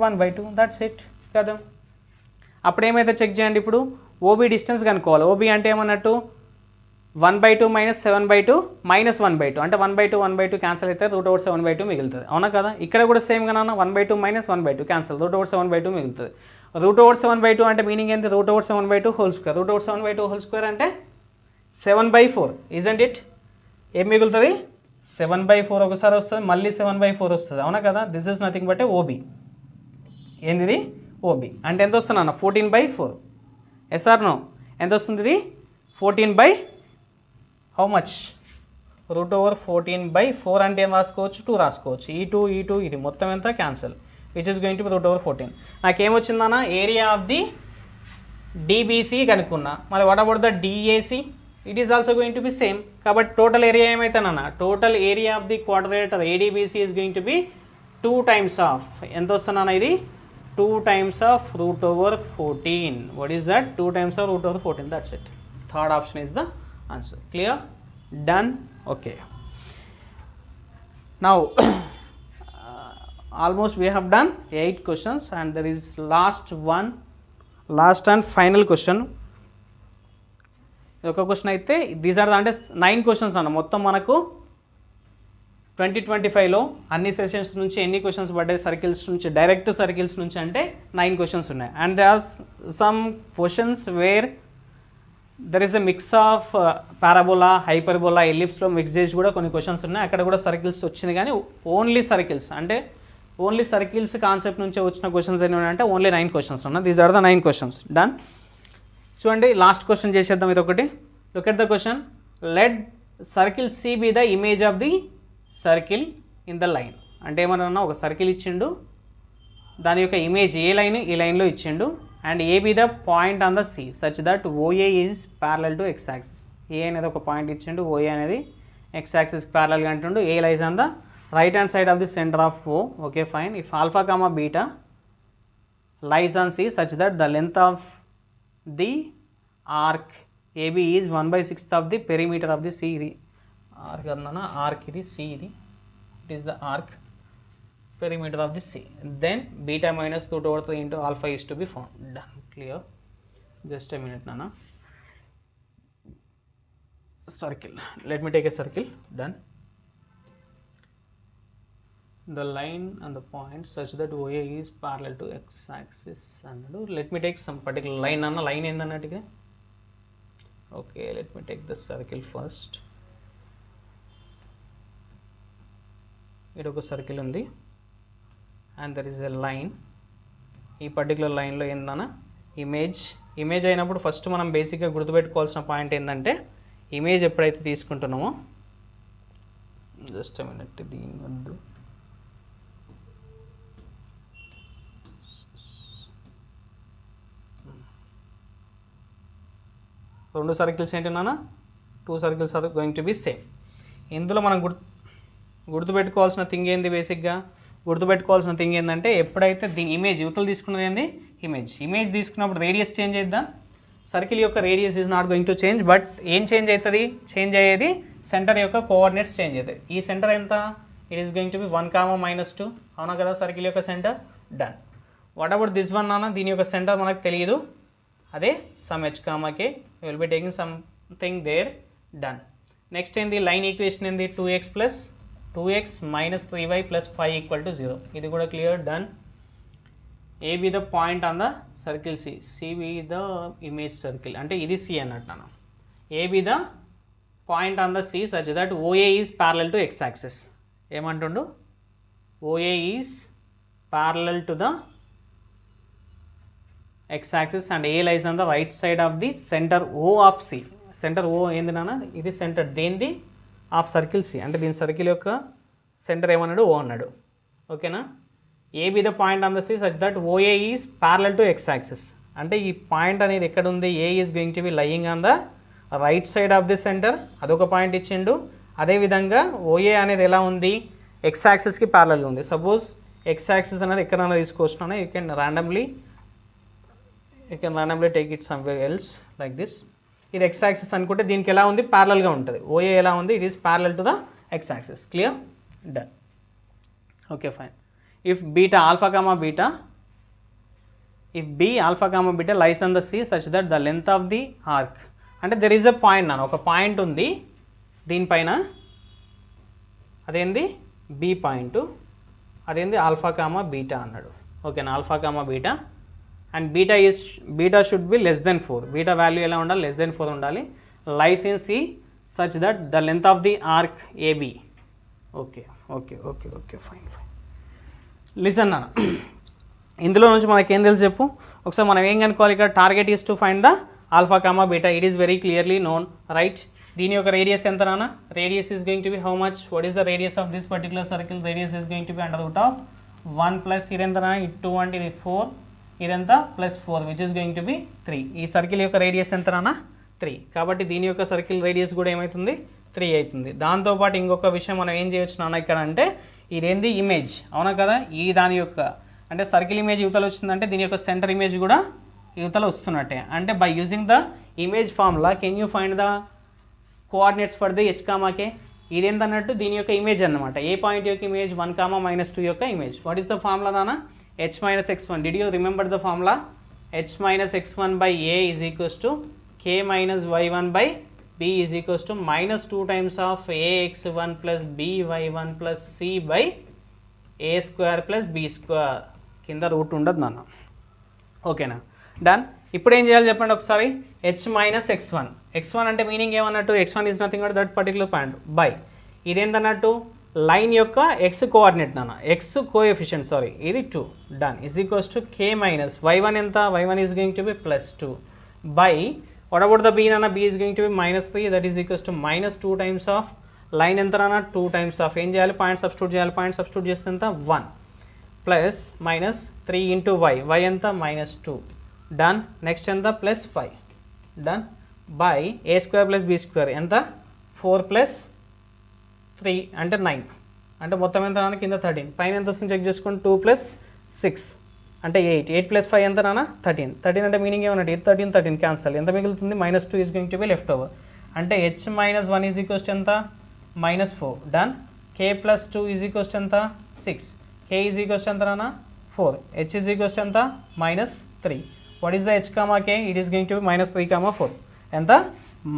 1/2, దట్స్ ఇట్ కదా. అప్పుడు ఏమైతే చెక్ చేయండి, ఇప్పుడు ఓబీ డిస్టెన్స్ కనుక్కోవాలి. ఓబీ అంటే ఏమన్నట్టు 1/2 మైనస్ 7/2 మైనస్ 1/2 అంటే 1/2 1/2 క్యాన్సిల్ అయితే √7/2 మిగులుతుంది, అవునా కదా? ఇక్కడ కూడా సేమ్ గా 1/2 మైనస్ 1/2 క్యాన్సిల్, √7/2 మిగులుతుంది. √7/2 అంటే మీనింగ్ ఏంటి, √7/2 హోల్ స్క్వేర్. √7/2 హోల్ స్క్వేర్ అంటే 7/4, ఇజంట్ ఇట్? ఏం మిగులుతుంది, 7/4 ఒకసారి వస్తుంది, మళ్ళీ 7/4 వస్తుంది, అవునా కదా? This is nothing but A OB. ఏంది, ఓబీ అంటే ఎంత వస్తుంది అన్న, 14/4. ఎస్ఆర్ నో, ఎంత వస్తుంది ఇది, 14 హౌ మచ్, √14/4 అంటే ఏం రాసుకోవచ్చు, 2 రాసుకోవచ్చు. ఈ 2 ఇది మొత్తం ఎంత cancel, which is going to be √14. నాకేమొచ్చిందన్న, ఏరియా ఆఫ్ ది డిబిసి కనుక్కున్నా. మరి what about the DAC, it is also going to be same. కాబట్టి టోటల్ ఏరియా ఏమైతుందన్న, total area of the quadrilateral ADBC is going to be 2 times of ఎంత వస్తుందన్న, ఇది 2 times of √14. What is that, 2 times of √14, that's it. Third option is the answer. Clear, done, okay. Now almost we have done 8 questions and there is last and final question. ఒక question అయితే these are అంటే 9 questions అన్న. మొత్తం మనకు 2025లో అన్ని sessions నుంచి ఎన్ని questions పడ్డాయి, సర్కిల్స్ నుంచి, డైరెక్ట్ సర్కిల్స్ నుంచి అంటే 9 క్వశ్చన్స్ ఉన్నాయి. And they are some questions where there is a mix of parabola, hyperbola, ఎలిప్స్లో మిక్స్ చేసి కూడా కొన్ని క్వశ్చన్స్ ఉన్నాయి. అక్కడ కూడా సర్కిల్స్ వచ్చింది, కానీ ఓన్లీ సర్కిల్స్ అంటే ఓన్లీ సర్కిల్స్ కాన్సెప్ట్ నుంచి వచ్చిన క్వశ్చన్స్ ఎన్ని ఉన్నాయంటే ఓన్లీ 9 క్వశ్చన్స్ ఉన్నాయి. These are the 9 questions. Done. చూడండి, లాస్ట్ క్వశ్చన్ చేసేద్దాం ఇది ఒకటి. Look at the question. Let circle C be the image of the circle in the line. అంటే ఏమన్నా, ఒక సర్కిల్ ఇచ్చిండు, దాని యొక్క ఇమేజ్ ఏ లైన్, ఈ లైన్లో ఇచ్చిండు. And A B the point on the C such that OA is parallel to x axis. A అనేది ఒక పాయింట్ ఇచ్చిండు, ఓఏ అనేది ఎక్స్ యాక్సిస్ ప్యారలల్గా అంటుండు, A lies on the right hand side of the center of O. Okay, fine. If alpha comma beta lies on C such that the length of the arc AB is 1/6 of the perimeter of the C. ఇది arc అన్నా arc ఇది C ఇది, it is the arc perimeter of the C. Then beta minus 2/3 into alpha is to be found. Done. Clear? Just a minute, Nana. Circle. Let me take a circle. Done. The line and the point such that OA is parallel to x-axis. And let me take some particular line. Nana, line endannattuga. Okay, let me take the circle first. It oka circle undi. And there is a line. ఈ particular లైన్లో ఏందన్నా image అయినప్పుడు first మనం బేసిక్గా గుర్తుపెట్టుకోవాల్సిన point ఏంటంటే image ఎప్పుడైతే తీసుకుంటున్నామో, just minute దీని వద్దు, రెండు సర్కిల్స్ ఏంటన్నా, 2 circles are going to be same. ఇందులో మనం గుర్తుపెట్టుకోవాల్సిన థింగ్ ఏంది, బేసిక్గా గుర్తుపెట్టుకోవాల్సిన థింగ్ ఏంటంటే ఎప్పుడైతే దీని ఇమేజ్ యువతలు తీసుకున్నది ఏంది ఇమేజ్ తీసుకున్నప్పుడు రేడియస్ చేంజ్ అయిద్దా, సర్కిల్ యొక్క radius is not going to change, but ఏం చేంజ్ అవుతుంది, చేంజ్ అయ్యేది సెంటర్ యొక్క కోఆర్డినేట్స్ చేంజ్ అవుతాయి. ఈ సెంటర్ ఎంత, it is going to be 1, -2, అవునా కదా సర్కిల్ యొక్క centre. Done. What about this one అన్న, దీని యొక్క సెంటర్ మనకు తెలియదు, అదే some h, k, will be taking something there. Done. Next ఏంది, లైన్ ఈక్వేషన్ ఏంది, 2x minus 3y plus 5 equal to 0. ఇది కూడా clear. Done. A B the point on the circle C, C be the image circle, అంటే ఇది C అన్నట్టు అన్న. A B the point on the C such that OA is parallel to x axis. ఏమంటుండు, OA is parallel to the x axis and A lies on the right side of the centre O of C. Centre O ఏంది నాన్న, ఇది centre దేనిది, of circle C, అంటే దీని circle యొక్క centre ఏమన్నాడు, O అన్నాడు. ఓకేనా. A B the point on the C such that OA is parallel to x axis, అంటే ఈ పాయింట్ అనేది ఎక్కడ ఉంది, A is going to be lying on the right side of the centre, అదొక point ఇచ్చిండు. అదేవిధంగా ఓఏ అనేది ఎలా ఉంది, ఎక్స్ యాక్సిస్కి ప్యారలల్గా ఉంది. సపోజ్ ఎక్స్ యాక్సిస్ అనేది ఎక్కడైనా తీసుకోవచ్చున్నా, you can randomly take it somewhere else like this. ఇది ఎక్స్ యాక్సిస్ అనుకుంటే దీనికి ఎలా ఉంది, ప్యారలల్గా ఉంటుంది. ఓఏ ఎలా ఉంది, it is parallel to the x axis. Clear. Done. Okay, fine. If beta alpha comma beta, if B alpha comma beta lies on the C such that the length of the arc, అంటే there is a point నాన్న, ఒక పాయింట్ ఉంది దీనిపైన, అదేంది B point, అదేంది alpha comma beta అన్నాడు. ఓకేనా, alpha comma beta and beta should be less than 4. Beta value ఎలా ఉండాలి, లెస్ దెన్ 4 ఉండాలి. Lies in C such that the length of the arc AB. Okay, fine. Listen నాన్న, ఇందులో నుంచి మనకేం తెలుసు చెప్పు ఒకసారి. మనం ఏం కనుక్కోవాలి ఇక్కడ, target is to find the alpha comma beta. It is very clearly known, right. దీని యొక్క రేడియస్ ఎంత నాన్న, radius is going to be how much, what is the radius of this particular circle, radius is going to be under root of 1 plus ఇదెంత, 2 అంటే ఇది 4, ఇదంతా +4 which is going to be 3. ఈ circle యొక్క radius ఎంత నాన్న, 3. కాబట్టి దీని యొక్క సర్కిల్ రేడియస్ కూడా ఏమవుతుంది, 3 అవుతుంది. దాంతోపాటు ఇంకొక విషయం మనం ఏం చేయొచ్చు నాన్న ఇక్కడ అంటే, ఇదేంది ఇమేజ్, అవునా కదా, ఈ దాని యొక్క అంటే సర్కిల్ ఇమేజ్ యువతల వచ్చిందంటే దీని యొక్క సెంటర్ ఇమేజ్ కూడా యువతల వస్తున్నట్టే. అంటే by using the image formula can you find the coordinates for the h, k. ఇదేంటన్నట్టు దీని యొక్క ఇమేజ్ అన్నమాట. ఏ పాయింట్ యొక్క ఇమేజ్, 1, -2 యొక్క image. What is the formula నాన్న, h minus x1. Did you remember the formula? h minus x1 by a is equals to k minus y1 by b is equals to -2 times of ax1 plus by1 plus c by a square plus b square. కింద route ఉండదు నాన్న. ఓకేనా. Done. ఇప్పుడు ఏం చేయాలి చెప్పండి ఒకసారి, h minus x1. x1 అంటే మీనింగ్ ఏమన్నట్టు, x1 is nothing but that particular point by ఇదేంటన్నట్టు లైన్ యొక్క ఎక్స్ కోఆర్డినేట్ నాన్న, ఎక్స్ కోఎఫిషియంట్ సారీ, ఇది 2. Done. Is equals to k minus y1 ఎంత, y1 is going to be +2 by what about the b నాన్న, b is going to be -3, that is equals to -2 times of line ఎంత నాన్న, 2 times of ఏం చేయాలి, point substitute చేయాలి. Point substitute చేస్తే ఎంత, 1 plus -3 into y ఎంత, -2. Done. Next ఎంత, +5. డన్. బై a² + b² ఎంత, 4 + 3 అంటే 9. అంటే మొత్తం ఎంత నాన్న కింద 13 పైన ఎంత వస్తుంది చెక్ చేసుకోండి 2 + 6 అంటే 8 8 + 5 ఎంత నాన్న 13 అంటే మీనింగ్ ఏమన్నట్టు 8 13 క్యాన్సల్ ఎంత మిగులుతుంది -2 is going to be left over అంటే h - 1 ఈజ్ ఈక్వల్స్ ఎంత -4 డన్ k + 2 ఈజ్ ఈక్వల్స్ ఎంత 6 k ఈజ్ ఈక్వల్స్ ఎంత నాన్న 4 h ఈజ్ ఈక్వల్స్ ఎంత -3 what is the h, k it is going to be -3, 4 ఎంత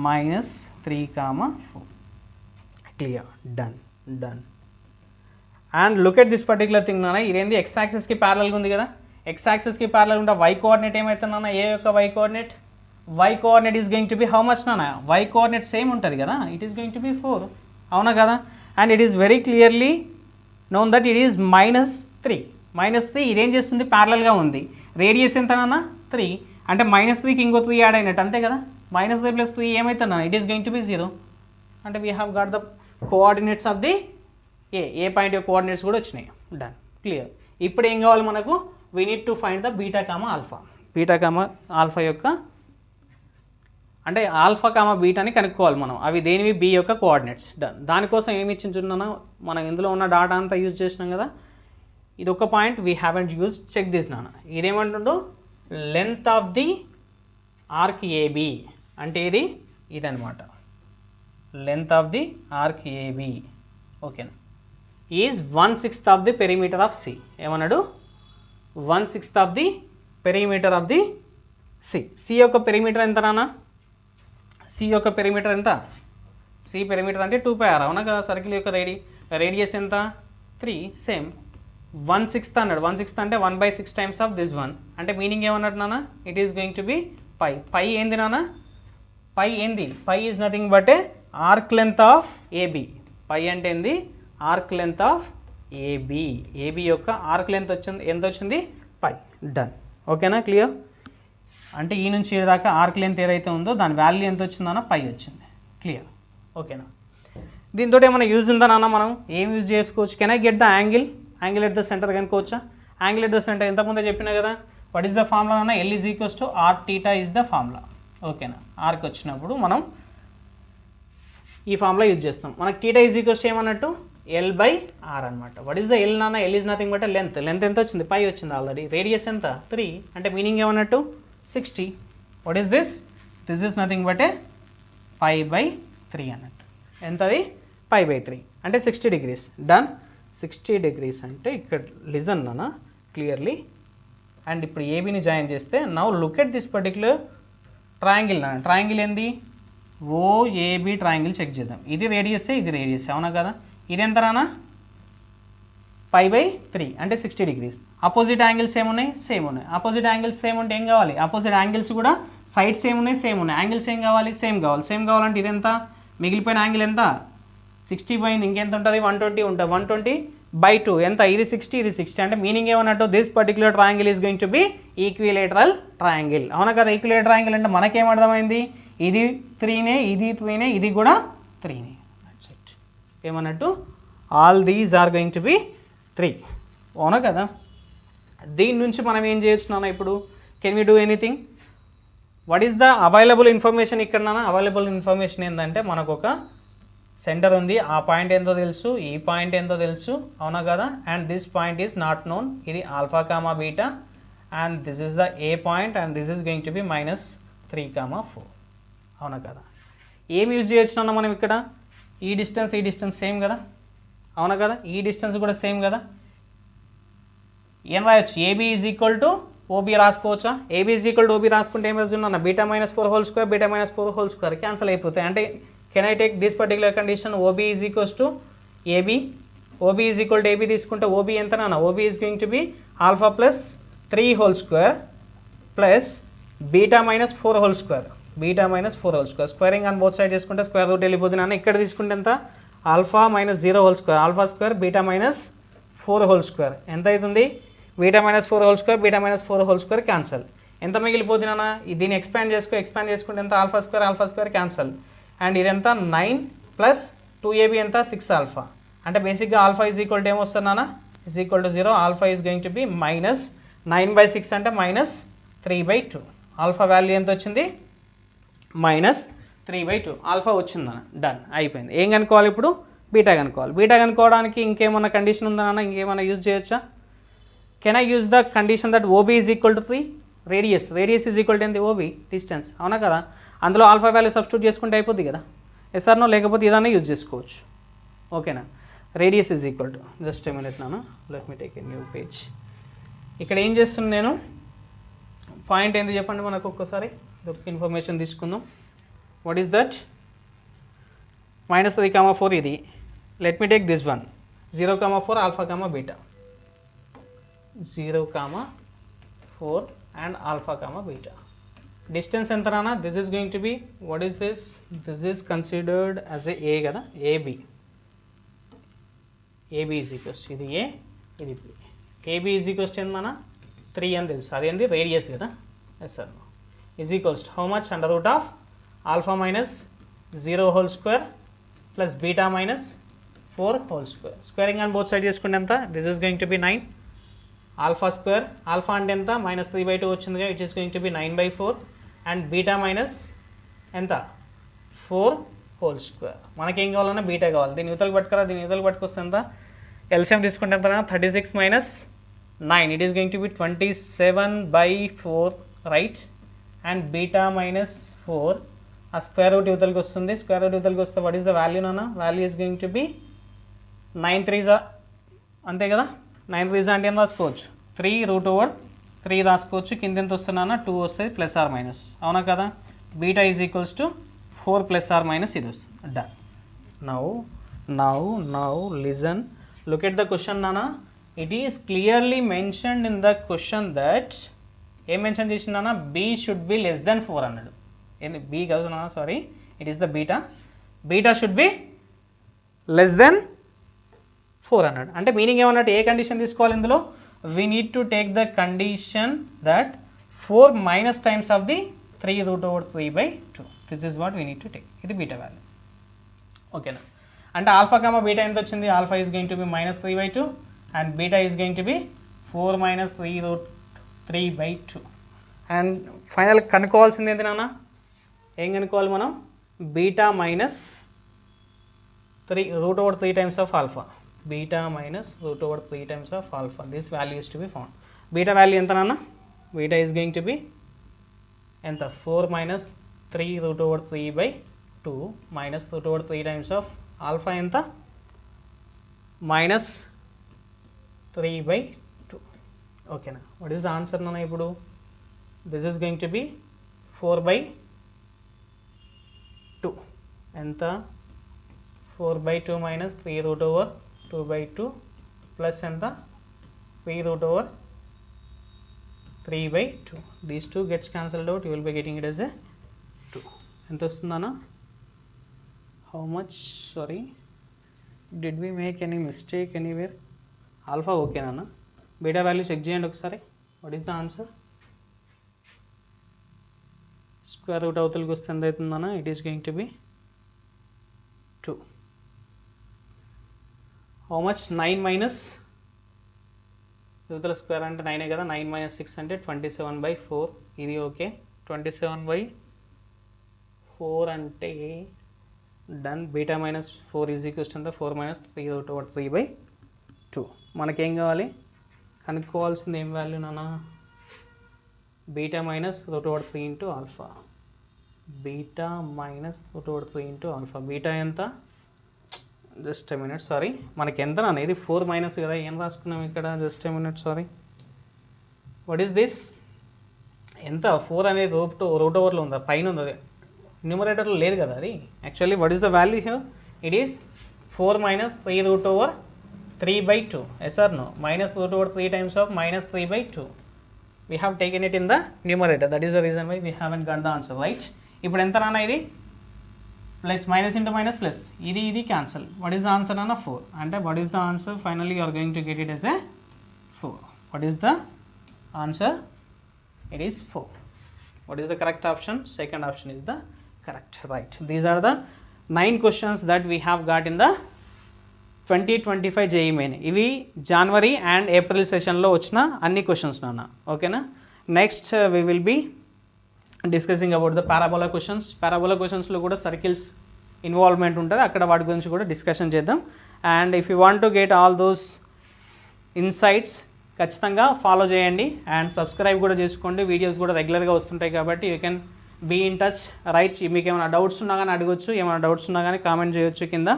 -3, 4 clear done and look at this particular thing నాన్న ఇదేంది x యాక్సిస్కి ప్యారలల్గా ఉంది కదా x యాక్సిస్కి ప్యారలల్ ఉంటే y కోఆర్డినేట్ ఏమవుతుంది నాన్న ఏ యొక్క y coordinate is going to be how much నాన్న y కోఆర్డినేట్ సేమ్ ఉంటుంది కదా it is going to be 4 అవునా కదా and it is very clearly known that it is -3 ఇదేం చేస్తుంది ప్యారలల్గా ఉంది రేడియస్ ఎంత నాన్న 3 అంటే -3కి ఇంకో 3 యాడ్ అయినట్టు అంతే కదా -3 + 3 ఏమవుతుంది నాన్న it is going to B 0 అంటే we have got the coordinates of the A point యొక్క కోఆర్డినేట్స్ కూడా వచ్చినాయి డన్ క్లియర్ ఇప్పుడు ఏం కావాలి మనకు we need to find the beta alpha యొక్క అంటే ఆల్ఫా బీటాని కనుక్కోవాలి మనం అవి దేనివి బి యొక్క కోఆర్డినేట్స్ డన్ దానికోసం ఏమి ఇచ్చించున్నాను మనం ఇందులో ఉన్న డాటా అంతా యూజ్ చేసినాం కదా ఇది ఒక point we haven't use check this నాన్న ఇదేమంటుండో length of the arc AB అంటే ఇదనమాట length of the arc AB ఓకేనా is 1/6 of the perimeter of C ఏమన్నాడు 1/6 of the perimeter of the C యొక్క పెరిమీటర్ ఎంత నాన్న సి యొక్క పెరిమీటర్ ఎంత సి పెరిమీటర్ అంటే 2πr అవునా కదా సర్కిల్ యొక్క రేడియస్ ఎంత 3 సేమ్ 1/6 అన్నాడు 1/6 అంటే 1/6 టైమ్స్ ఆఫ్ దిస్ 1 అంటే మీనింగ్ ఏమన్నాడు నాన్న it is going to be pi ఏంది నాన్న pi is nothing but a arc length of AB pi అంటే ఏంది ఆర్క్ లెంత్ ఆఫ్ ఏబి యొక్క ఆర్క్ లెంత్ ఎంత వచ్చింది పై డన్ ఓకేనా క్లియర్ అంటే ఈ నుంచి ఈ దాకా ఆర్క్ లెంత్ ఏదైతే ఉందో దాని వాల్యూ ఎంత వచ్చిందన్న పై వచ్చింది క్లియర్ ఓకేనా దీంతో ఏమైనా యూజ్ ఉందా నాన్న మనం ఏం యూజ్ చేసుకోవచ్చు can I get the angle at the centre కనుకోవచ్చా యాంగిల్ ఎట్ ద సెంటర్ ఇంతకుముందే చెప్పినా కదా వాట్ ఈస్ ద ఫార్ములా అన్న L = r θ is the formula ఓకేనా ఆర్క్ వచ్చినప్పుడు మనం ఈ ఫార్ములా యూజ్ చేస్తాం మనకు θ ఏమన్నట్టు L/r అనమాట వాట్ ఈస్ ద L నాన్న L is nothing but length ఎంత వచ్చింది పై వచ్చింది ఆల్రెడీ రేడియస్ ఎంత 3 అంటే మీనింగ్ ఏమన్నట్టు 60 what is this is nothing but a π/3 అన్నట్టు ఎంతది π/3 అంటే 60 degrees డన్ 60 degrees అంటే ఇక్కడ లిజన్ నాన్న క్లియర్లీ అండ్ ఇప్పుడు ఏబీని జాయిన్ చేస్తే now look at this particular triangle నాన్న ట్రయాంగిల్ ఏంది ఓఏబి ట్రయాంగిల్ చెక్ చేద్దాం ఇది రేడియస్ అవునా కదా ఇది ఎంత రానా π/3 అంటే 60 degrees అపోజిట్ యాంగిల్స్ ఏమున్నాయి సేమ్ ఉన్నాయి అపోజిట్ యాంగిల్స్ సేమ్ ఉంటే ఏం కావాలి అపోజిట్ యాంగిల్స్ కూడా సైడ్స్ సేమ్ ఉన్నాయి యాంగిల్స్ ఏం కావాలి సేమ్ కావాలంటే ఇది ఎంత మిగిలిపోయిన యాంగిల్ ఎంత 60 పోయింది ఇంకెంత ఉంటుంది 120 ఉంటుంది 120/2 ఎంత ఇది 60 ఇది 60 అంటే మీనింగ్ ఏమన్నట్టు this particular triangle is going to be equilateral triangle అవునా కదా ఈక్విలేటరల్ ట్రయాంగిల్ అంటే మనకేం అర్థమైంది ఇది 3నే ఇది 3నే ఇది కూడా 3నే ఏమన్నట్టు all these are going to be 3 అవునా కదా దీని నుంచి మనం ఏం చేయొచ్చు నాన్న ఇప్పుడు can we do anything what is the available information ఇక్కడ నాన్న అవైలబుల్ ఇన్ఫర్మేషన్ ఏంటంటే మనకు ఒక సెంటర్ ఉంది ఆ పాయింట్ ఏందో తెలుసు ఈ పాయింట్ ఏందో తెలుసు అవునా కదా and this point is not known ఇది α, β and this is the A point and this is going to be -3, 4 అవునా కదా ఏం యూజ్ చేయొచ్చు నాన్న మనం ఇక్కడ ఈ డిస్టెన్స్ సేమ్ కదా అవునా కదా ఈ డిస్టెన్స్ కూడా సేమ్ కదా ఏం రాయొచ్చు AB is equal to OB రాసుకోవచ్చా AB is equal to OB రాసుకుంటే ఏం రాస్తున్నా β -4² β -4² క్యాన్సల్ అయిపోతాయి అంటే can I take this particular condition OB is equals to AB OB is equal to AB తీసుకుంటే ఓబీ ఎంత నాన్న OB is going to be α +3² plus β -4² beta -4² squaring on both side చేసుకుంటే square root వెళ్ళిపోతుంది అన్న ఇక్కడ తీసుకుంటే ఎంత α -0² α² బీటా -4² ఎంత అవుతుంది β -4² β -4² క్యాన్సల్ ఎంత మిగిలిపోతుంది అన్న దీన్ని ఎక్స్పాండ్ చేసుకుంటే ఎంత α² క్యాన్సల్ అండ్ ఇదంతా 9 + 2ab ఎంత 6α అంటే బేసిక్గా α ఈజ్ ఈక్వల్ టు ఏమొస్తుంది నాన్న is equal to 0 α is going to be -9/6 అంటే -3/2 ఆల్ఫా వాల్యూ ఎంత వచ్చింది -3/2 ఆల్ఫా వచ్చిందన్న డన్ అయిపోయింది ఏం కనుక్కోవాలి ఇప్పుడు బీటా కనుక్కోవాలి. బీటా కనుక్కోవడానికి ఇంకేమన్నా కండిషన్ ఉందా అన్న, ఇంకేమైనా యూజ్ చేయొచ్చా? Can I use the condition that OB is equal to 3, radius is equal to ఏంది, ఓబీ డిస్టెన్స్, అవునా కదా? అందులో ఆల్ఫా వాల్యూ సబ్స్టిట్యూట్ చేసుకుంటే అయిపోద్ది కదా, ఎస్ఆర్నో, లేకపోతే ఇదన్నా యూజ్ చేసుకోవచ్చు. ఓకేనా? Radius is equal to, just a minute నాన్న, let me take a new page. ఇక్కడ ఏం చేస్తున్నాను నేను, పాయింట్ ఏంది చెప్పండి మనకు ఒక్కసారి, ఇన్ఫర్మేషన్ తీసుకుందాం. What is that? -3, 4 ఇది. Let me take this one, 0, 4 alpha, beta, 0, 4 and alpha, beta. Distance ఎంత రానా? This is going to be, what is this? This is considered as a A కదా, AB is equals to, ఇది A, ఇది B. AB is equals to ఏందన్నా 3 అని తెలుసు, అది ఏంది radius కదా, yes sir. is equals to how much? Under root of alpha minus 0 whole square plus beta minus 4 whole square. Squaring on both sides చేసుకుంటే ఎంత? This is going to be 9. Alpha square, alpha అంటే ఎంత? -3/2 వచ్చిందిగా, it is going to B 9/4. And beta minus ఎంత? 4 whole square. మనకేం కావాలన్నా beta కావాలి. దీని యువతలకు పట్టుకురా, దీని యువతలకు పట్టుకొస్తే ఎంత? ఎల్సిఎం తీసుకుంటే ఎంత? 36 minus 9, it is going to B 27/4, right? And beta minus 4, ఆ స్క్వేర్ రూట్ యువతలకు వస్తుంది. స్క్వేర్ రూట్ యువతలకు వస్తే వాట్ ఈస్ ద వాల్యూ నాన్న? Value is going to B 9 3s, అంతే కదా? 9 3s అంటే ఏం రాసుకోవచ్చు? 3√3 రాసుకోవచ్చు. కింద ఎంత వస్తున్నా 2 వస్తుంది, ప్లస్ ఆర్ మైనస్, అవునా కదా? Beta is equals to 4 plus or minus ఇది వస్తుంది. Done. Now listen, look at the question నానా. It is clearly mentioned in the question that, ఏం మెన్షన్ చేసిందన్నా? B should be less than 4 అన్నాడు. ఏంది? B కాదు నాన్న, sorry, it is the beta should be less than 4 అన్నాడు. అంటే meaning ఏమన్నట్టు? ఏ కండిషన్ తీసుకోవాలి ఇందులో? We need to take the condition that 4 minus times of the 3√3/2. This is what we need to take. ఇది బీటా వాల్యూ, ఓకేనా? అంటే alpha, beta ఎంత వచ్చింది? Alpha is going to be -3/2 and beta is going to be 4 - 3√3/2. And final కనుక్కోవాల్సింది ఏంటి నాన్న? ఏం కనుక్కోవాలి మనం? Beta minus 3√3 times of alpha, beta minus √3 times of alpha. This value is to be found. Beta value ఎంత నాన్న? Beta is going to be ఎంత? 4 minus 3√3/2 minus √3 times of alpha ఎంత? -3/2. ఓకేనా? వాట్ ఈస్ ద ఆన్సర్ నాన్న ఇప్పుడు? This is going to B 4/2 ఎంత? 4/2 minus 3√2/2 plus ఎంత? 3√3/2. These two gets cancelled out, you will be getting it as a 2. ఎంత వస్తుందన్నా? How much? Sorry, did we make any mistake anywhere? Alpha ఓకేనా? Beta value check చేయండి ఒకసారి. What is the answer? Square root అవతలకి వస్తే ఎంత అవుతుందన్నా? It is going to be 2. How much? 9 minus యువతల స్క్వేర్ అంటే 9 కదా, 9 - 6 అంటే 27/4. ఇది ఓకే. 27/4 అంటే done. Beta -4 is equals to 4 - 3√3/2. మనకేం కావాలి? కనుక్కోవాల్సింది ఏం వాల్యూ నాన్న? Beta -√3 into alpha. Beta -√3 into alpha. Beta ఎంత? జస్ట్ ఏ మినిట్, సారీ, మనకి ఎంత నాన్న? ఇది 4 మైనస్ కదా, ఏం రాసుకున్నాం ఇక్కడ? Just a minute, sorry. What is this? ఎంత? 4 అనేది రూట్ ఓవర్లో ఉందా? పైన ఉంది, అది న్యూమరేటర్లో లేదు కదా అది. Actually what is the value here? It is 4 - 3√3/2. Yes or no? -√3 times of -3/2. We have taken it in the numerator. That is the reason why we haven't got the answer, right? ఇప్పుడు ఎంత నాన్న ఇది? Plus minus into minus plus, ఇది cancel. What is the answer నాన్న? 4. అంటే what is the answer? Finally you are going to get it as a 4. What is the answer? It is 4. What is the correct option? Second option is the correct, right. These are the 9 questions that we have got in the 2025 JEE Main. ఇవి జనవరి and April సెషన్లో వచ్చిన అన్ని questions నాన్న, ఓకేనా? Next we will be discussing about the parabola questions. Parabola క్వశ్చన్స్లో కూడా circles involvement ఉంటుంది, అక్కడ వాటి గురించి కూడా డిస్కషన్ చేద్దాం. And if you want to get all those insights ఖచ్చితంగా ఫాలో చేయండి అండ్ సబ్స్క్రైబ్ కూడా చేసుకోండి. వీడియోస్ కూడా రెగ్యులర్గా వస్తుంటాయి కాబట్టి you can be in touch right. మీకు ఏమైనా డౌట్స్ ఉన్నా కానీ అడగొచ్చు, ఏమైనా డౌట్స్ ఉన్నా కానీ కామెంట్ చేయొచ్చు కింద.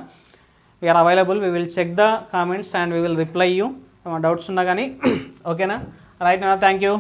We are available, we will check the comments and we will reply you. ఏమైనా డౌట్స్ ఉన్నా కానీ ఓకేనా. రైట్ నా, థ్యాంక్ యూ.